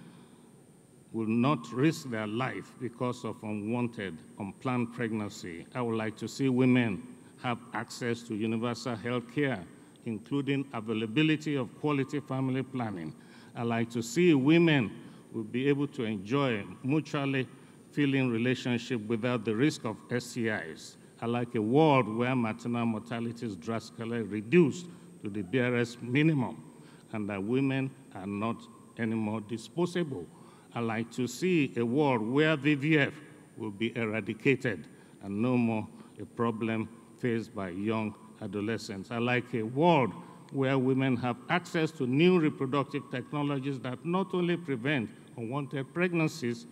will not risk their life because of unwanted, unplanned pregnancy. I would like to see women have access to universal health care, including availability of quality family planning. I like to see women will be able to enjoy mutually filling relationship without the risk of STIs. I like a world where maternal mortality is drastically reduced to the barest minimum and that women are not anymore disposable. I like to see a world where VVF will be eradicated and no more a problem faced by young adolescents. I like a world where women have access to new reproductive technologies that not only prevent unwanted pregnancies,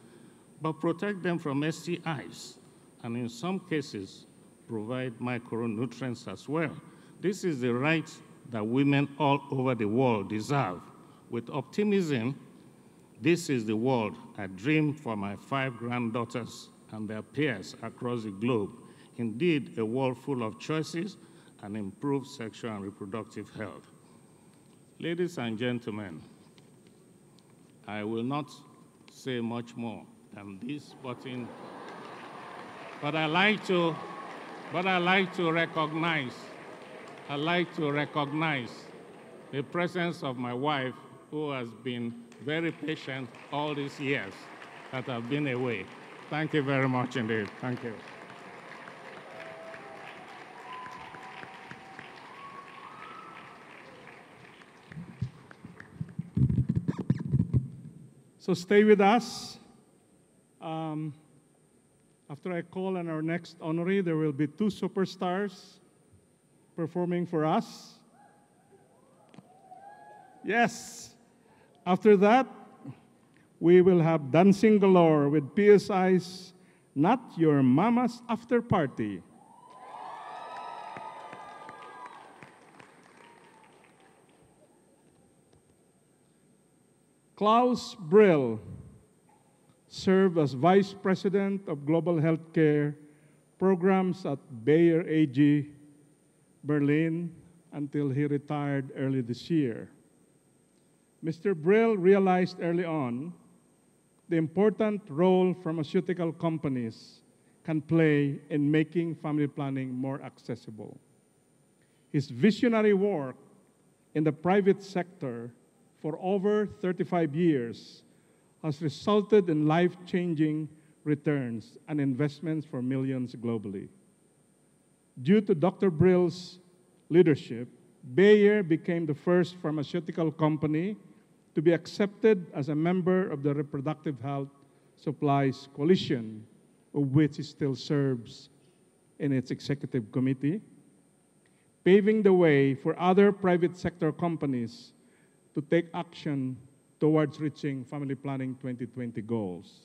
but protect them from STIs, and in some cases, provide micronutrients as well. This is the right that women all over the world deserve. With optimism, this is the world I dream for my 5 granddaughters and their peers across the globe. Indeed, a world full of choices and improved sexual and reproductive health. Ladies and gentlemen, I will not say much more than this, but I like to recognize the presence of my wife, who has been very patient all these years that I've been away. Thank you very much indeed. Thank you. So stay with us. After I call on our next honoree, there will be 2 superstars performing for us. Yes. After that, we will have Dancing Galore with PSI's Not Your Mama's After Party. Klaus Brill served as Vice President of Global Healthcare Programs at Bayer AG, Berlin, until he retired early this year. Mr. Brill realized early on the important role pharmaceutical companies can play in making family planning more accessible. His visionary work in the private sector for over 35 years has resulted in life-changing returns and investments for millions globally. Due to Dr. Brill's leadership, Bayer became the first pharmaceutical company to be accepted as a member of the Reproductive Health Supplies Coalition, of which he still serves in its executive committee. paving the way for other private sector companies to take action towards reaching Family Planning 2020 goals.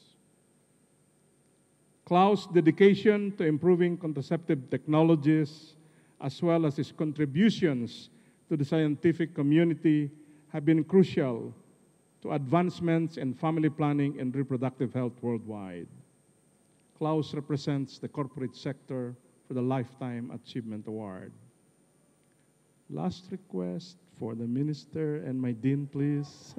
Klaus' dedication to improving contraceptive technologies, as well as his contributions to the scientific community, have been crucial to advancements in family planning and reproductive health worldwide. Klaus represents the corporate sector for the Lifetime Achievement Award. Last request for the minister and my dean, please.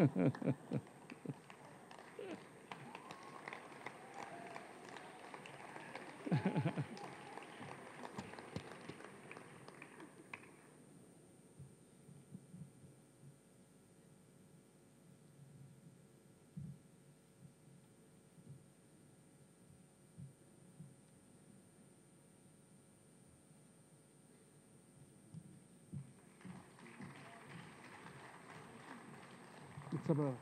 It's about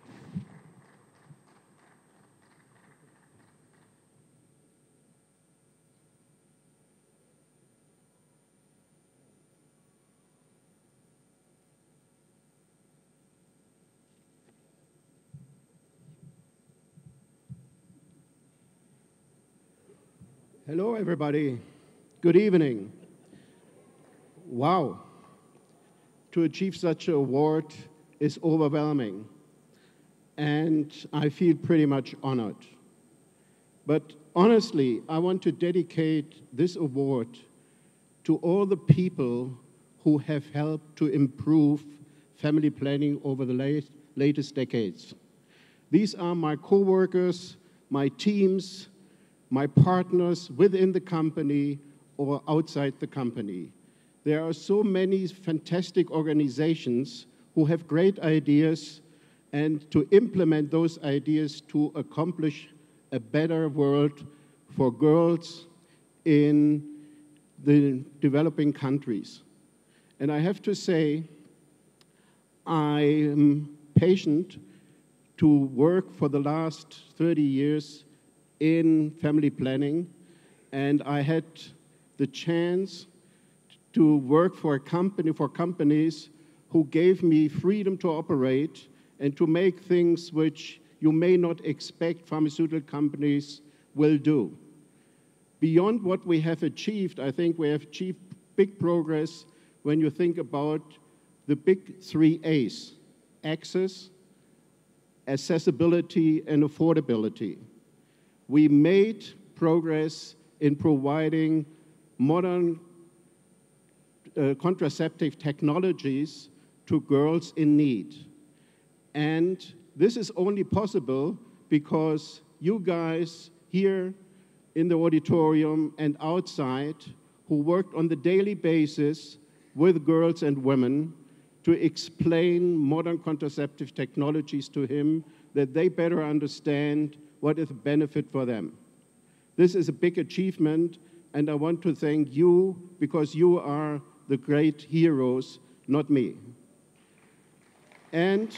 Hello, everybody. Good evening. Wow. To achieve such an award is overwhelming, and I feel pretty much honored. But honestly, I want to dedicate this award to all the people who have helped to improve family planning over the latest decades. These are my co-workers, my teams, my partners within the company or outside the company. There are so many fantastic organizations who have great ideas and to implement those ideas to accomplish a better world for girls in the developing countries. And I have to say, I am patient to work for the last 30 years in family planning, and I had the chance to work for companies who gave me freedom to operate and to make things which you may not expect pharmaceutical companies will do. Beyond what we have achieved, I think we have achieved big progress when you think about the big 3 A's: access, accessibility, and affordability. We made progress in providing modern contraceptive technologies to girls in need. And this is only possible because you guys here in the auditorium and outside who worked on the daily basis with girls and women to explain modern contraceptive technologies to him, that they better understand what is the benefit for them. This is a big achievement, and I want to thank you because you are the great heroes, not me. And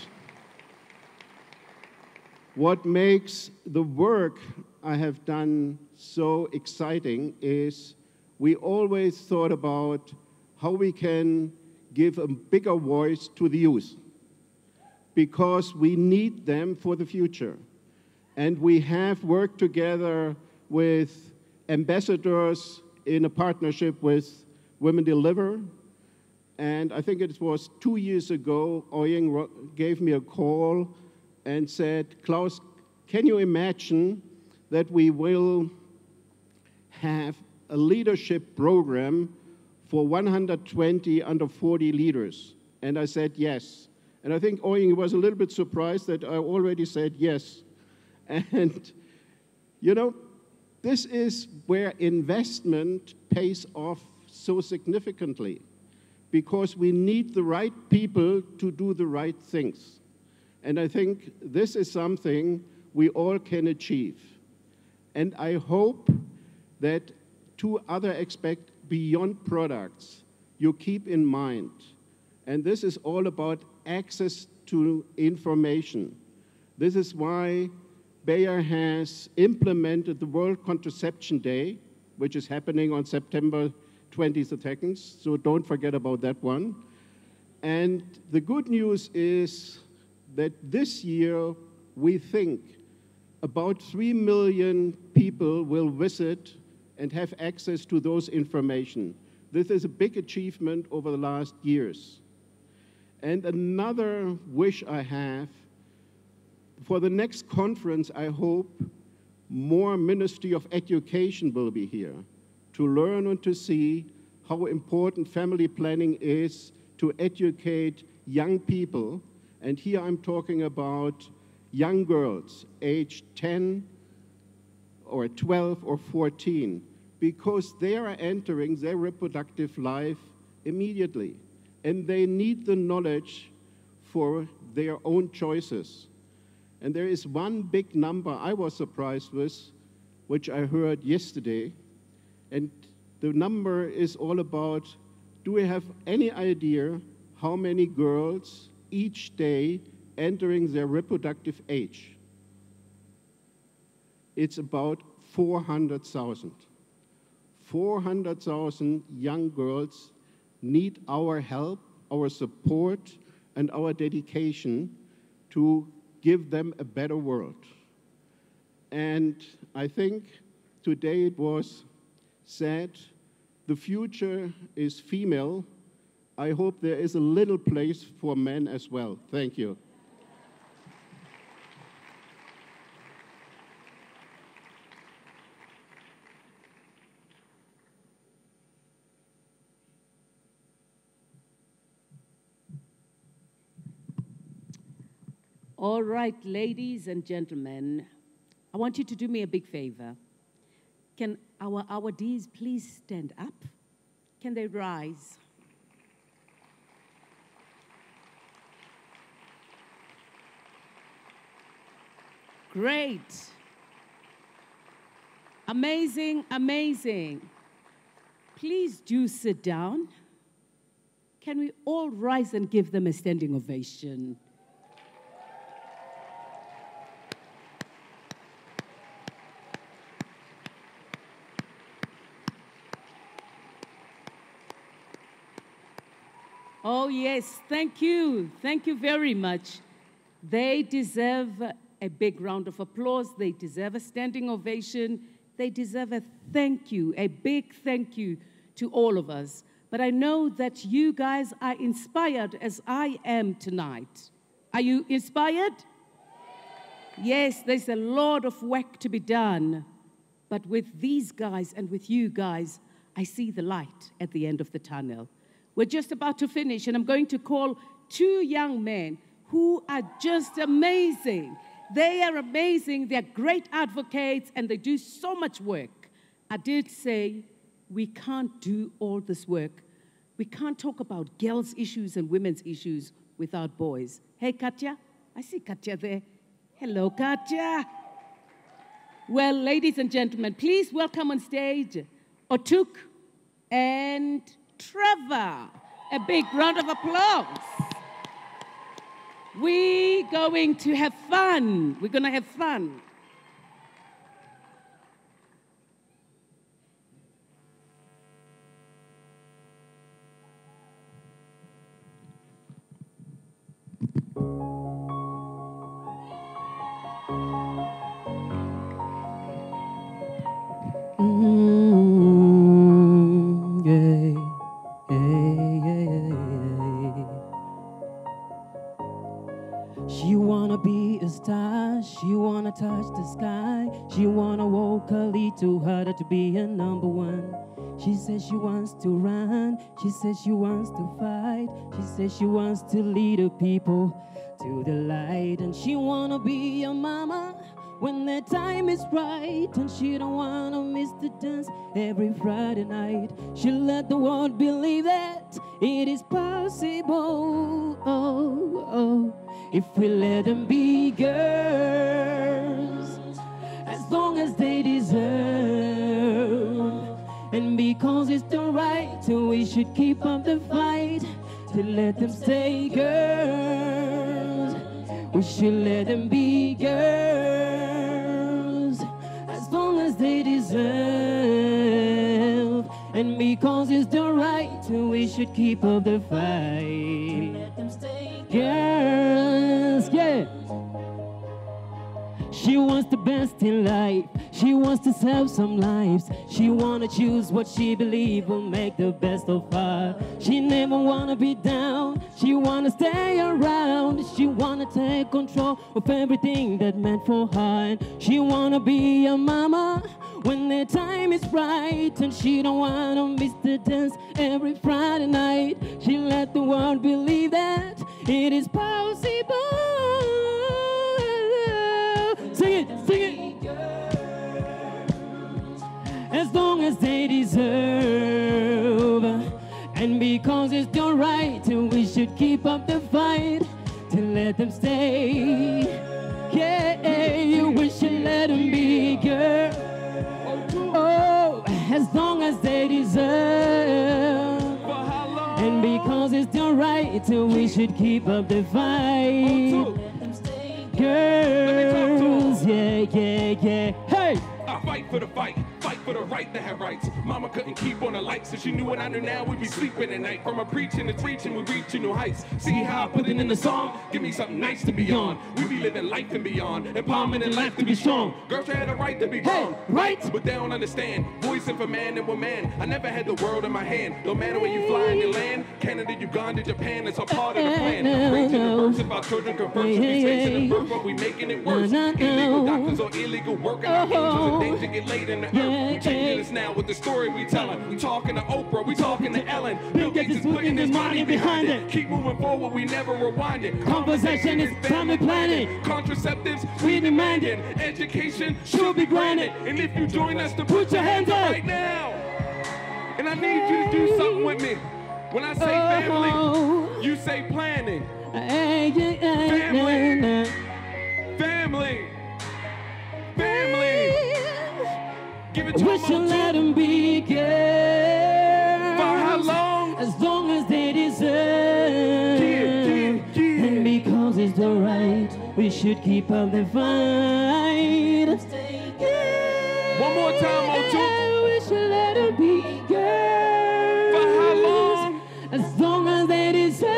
what makes the work I have done so exciting is we always thought about how we can give a bigger voice to the youth, because we need them for the future. And we have worked together with ambassadors in a partnership with Women Deliver. And I think it was 2 years ago, Oying gave me a call and said, Klaus, can you imagine that we will have a leadership program for 120 under 40 leaders? And I said yes. And I think Oying was a little bit surprised that I already said yes. And, you know, this is where investment pays off so significantly, because we need the right people to do the right things. And I think this is something we all can achieve. And I hope that 2 other aspects beyond products you keep in mind. And this is all about access to information. This is why Bayer has implemented the World Contraception Day, which is happening on September 20 seconds, so don't forget about that one. And the good news is that this year, we think about 3 million people will visit and have access to those information. This is a big achievement over the last years. And another wish I have, for the next conference, I hope more Ministry of Education will be here to learn and to see how important family planning is to educate young people. And here I'm talking about young girls, aged 10 or 12 or 14, because they are entering their reproductive life immediately. And they need the knowledge for their own choices. And there is one big number I was surprised with, which I heard yesterday. And the number is all about, do we have any idea how many girls each day entering their reproductive age? It's about 400,000. 400,000 young girls need our help, our support, and our dedication to give them a better world. And I think today it was said, the future is female. I hope there is a little place for men as well. Thank you. All right, ladies and gentlemen, I want you to do me a big favor. Can our awardees please stand up? Can they rise? Great. Amazing, amazing. Please do sit down. Can we all rise and give them a standing ovation? Oh, yes, thank you. Thank you very much. They deserve a big round of applause. They deserve a standing ovation. They deserve a thank you, a big thank you to all of us. But I know that you guys are inspired as I am tonight. Are you inspired? Yes, there's a lot of work to be done. But with these guys and with you guys, I see the light at the end of the tunnel. We're just about to finish, and I'm going to call 2 young men who are just amazing. They are amazing. They're great advocates, and they do so much work. I did say we can't do all this work. We can't talk about girls' issues and women's issues without boys. Hey, Katya. I see Katya there. Hello, Katya. Well, ladies and gentlemen, please welcome on stage Otuk and Trevor. A big round of applause. We're going to have fun. We're going to have fun. She wanna be a star, she wanna touch the sky. She wanna walk a little harder to be a number one. She says she wants to run, she says she wants to fight. She says she wants to lead the people to the light. And she wanna be a mama when the time is right. And she don't wanna miss the dance every Friday night. She let the world believe that it is possible. Oh, oh. If we let them be girls, as long as they deserve. And because it's the right, so we should keep up the fight to let them stay girls. We should let them be girls, as long as they deserve. And because it's the right, we should keep up the fight. Girls, yeah. She wants the best in life. She wants to save some lives. She wanna choose what she believes will make the best of her. She never wanna be down. She wanna stay around. She wanna take control of everything that meant for her. And she wanna be a mama when the time is right. And she don't wanna miss the dance every Friday night. She let the world believe that it is possible. Sing it, sing it. As long as they deserve. And because it's the right, we should keep up the fight to let them stay. Yeah, we should let them be, girl. Oh, as long as they deserve. And because it's the right, we should keep up the fight. Girls, yeah, yeah, yeah. Hey! I fight for the fight for the right to have rights. Mama couldn't keep on the lights, so she knew what I knew now. We'd be sleeping at night. From a preaching to preaching, we reaching new heights. See how I put it in the song? Give me something nice to be on. We be living life and beyond. Empowerment and life to be strong. Girls had a right to be wrong. Right? But they don't understand. Voicing for man and woman. I never had the world in my hand. No matter where you fly in your land. Canada, Uganda, Japan, it's all part of the plan. Raising the verse if our children converse. We chasing the birth, but we making it worse. Illegal doctors or illegal work. And our angels in danger get laid in the earth. We changing this now with the story we telling. We talking to Oprah, we talking to Ellen. Bill Gates is putting his money behind it. Keep moving forward, we never rewind it. Conversation is family planning. Contraceptives, we demanding. Education should be granted. And if you join us, to put your hands up right now. And I need you to do something with me. When I say family, you say planning. Family. Family. Family. Give it to we should let them be, girls. For how long? As long as they deserve. And because it's the right, we should keep up the fight. One more time, O2. We should let them be, girls. For how long? As long as they deserve.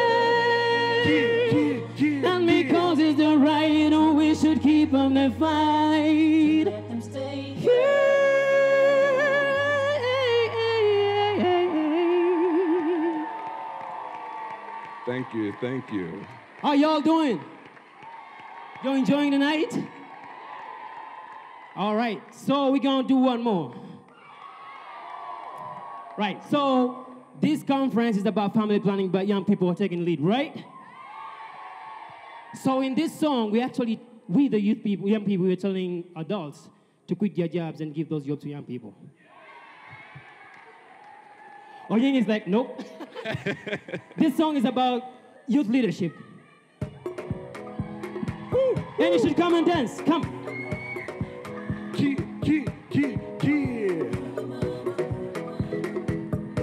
And because it's the right, we should keep up the fight. Thank you, thank you. How y'all doing? You enjoying the night? All right, so we're gonna do one more. Right, so this conference is about family planning, but young people are taking the lead, right? So in this song, we the youth people, young people, we're telling adults to quit their jobs and give those jobs to young people. Oying is like, nope. This song is about youth leadership. Woo. And you should come and dance. Come.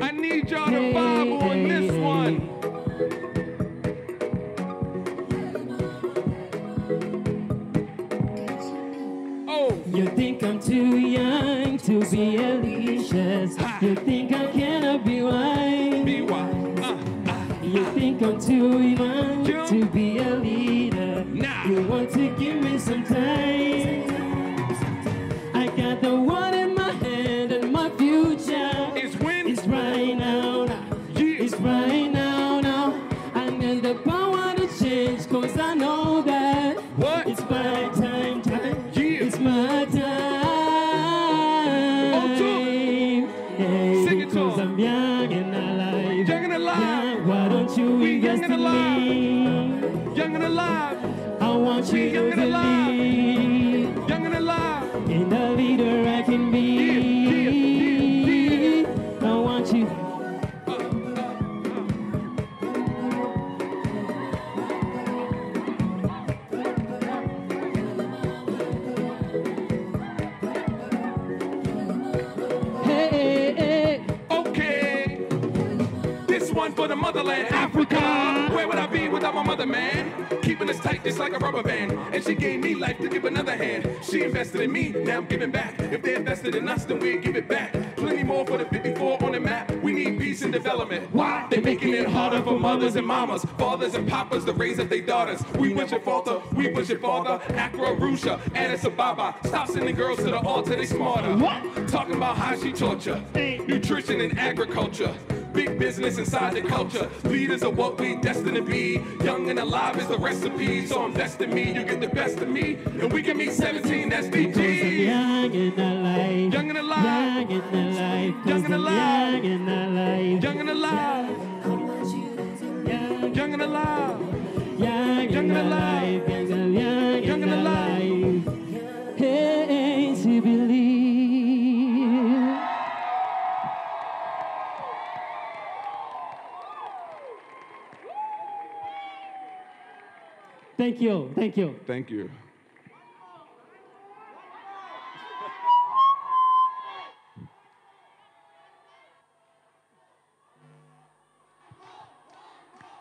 I need y'all to vibe on this one. You think I'm too young to be Alicia's. You think I cannot be wise. You think I'm too young to be a leader. You want to give me some time. I got the one in my hand and my future is right now. It's right now. I need the power to change, cause I know that it's my time. It's my time. Sing it to I'm young and alive. Young and alive. Why don't you invest in me? Young and alive. I want you to lead. Young and alive. And the leader I can be. I want you. For the motherland, Africa. Where would I be without my mother, man? Keeping keeping us tight just like a rubber band. And she gave me life to give another hand. She invested in me, now I'm giving back. If they invested in us, then we'll give it back. Plenty more for the 54 on the map. We need peace and development. Why? They're making it harder for mothers and mamas, fathers and papas to raise up their daughters. We wish it falter, we wish it father. Accra, Rusha, Addis Ababa. Stop sending girls to the altar, they smarter. What? Talking about how she torture. Nutrition and agriculture. Big business inside the culture. Leaders are what we destined to be. Young and alive is the recipe. So invest in me, you get the best of me. And we can meet 17 SDGs. Young and alive. Young and alive. Young and alive. Young and alive. Young and alive. Young and alive. Young and alive. Young and alive. Young and alive. Hey, to believe. Thank you. Thank you. Thank you.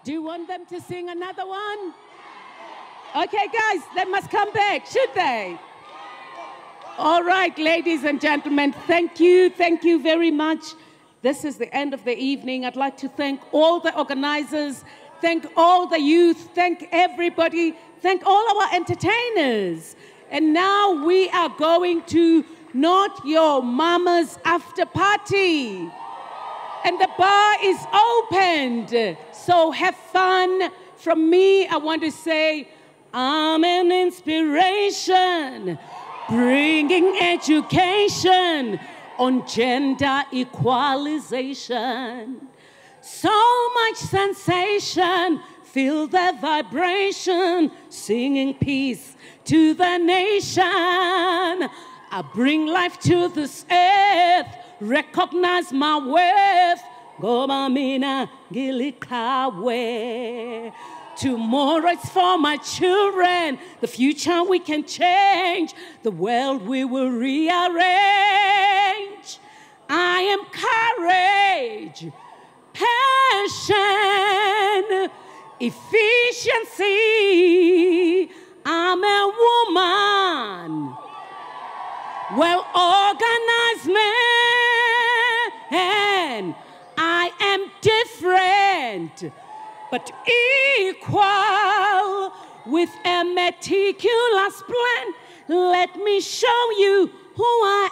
Do you want them to sing another one? Okay, guys, they must come back, should they? All right, ladies and gentlemen, thank you very much. This is the end of the evening. I'd like to thank all the organizers, thank all the youth, thank everybody, thank all our entertainers. And now we are going to Not Your Mama's after party. And the bar is opened, so have fun. From me, I want to say, I'm an inspiration, bringing education on gender equalization. So much sensation, feel the vibration, singing peace to the nation. I bring life to this earth, recognize my worth. Gomamina Gilikawe. Tomorrow is for my children. The future we can change. The world we will rearrange. I am courage, passion, efficiency. I'm a woman, well-organized man. I am different, but equal with a meticulous plan. Let me show you who I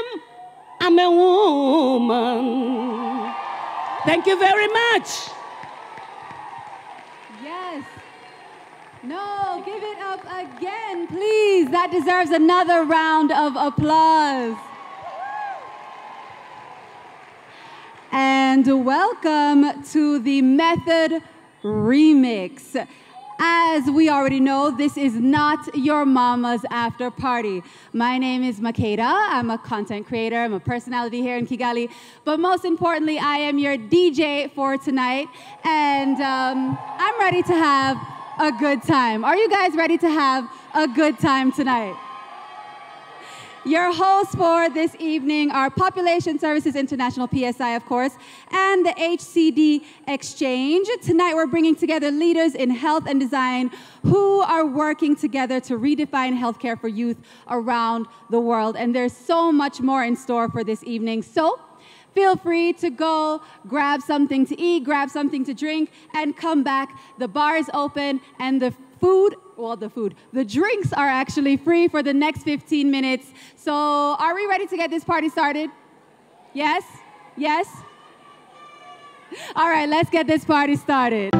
am. I'm a woman. Thank you very much. Yes. No, give it up again, please. That deserves another round of applause. And welcome to the Method Remix. As we already know, this is not your mama's after party. My name is Makeda. I'm a content creator. I'm a personality here in Kigali. But most importantly, I am your DJ for tonight. And I'm ready to have a good time. Are you guys ready to have a good time tonight? Your hosts for this evening are Population Services International, PSI, of course, and the HCD Exchange. Tonight, we're bringing together leaders in health and design who are working together to redefine healthcare for youth around the world. And there's so much more in store for this evening. So feel free to go grab something to eat, grab something to drink, and come back. The bar is open, and the drinks are actually free for the next 15 minutes. So are we ready to get this party started? Yes? Yes? All right, let's get this party started.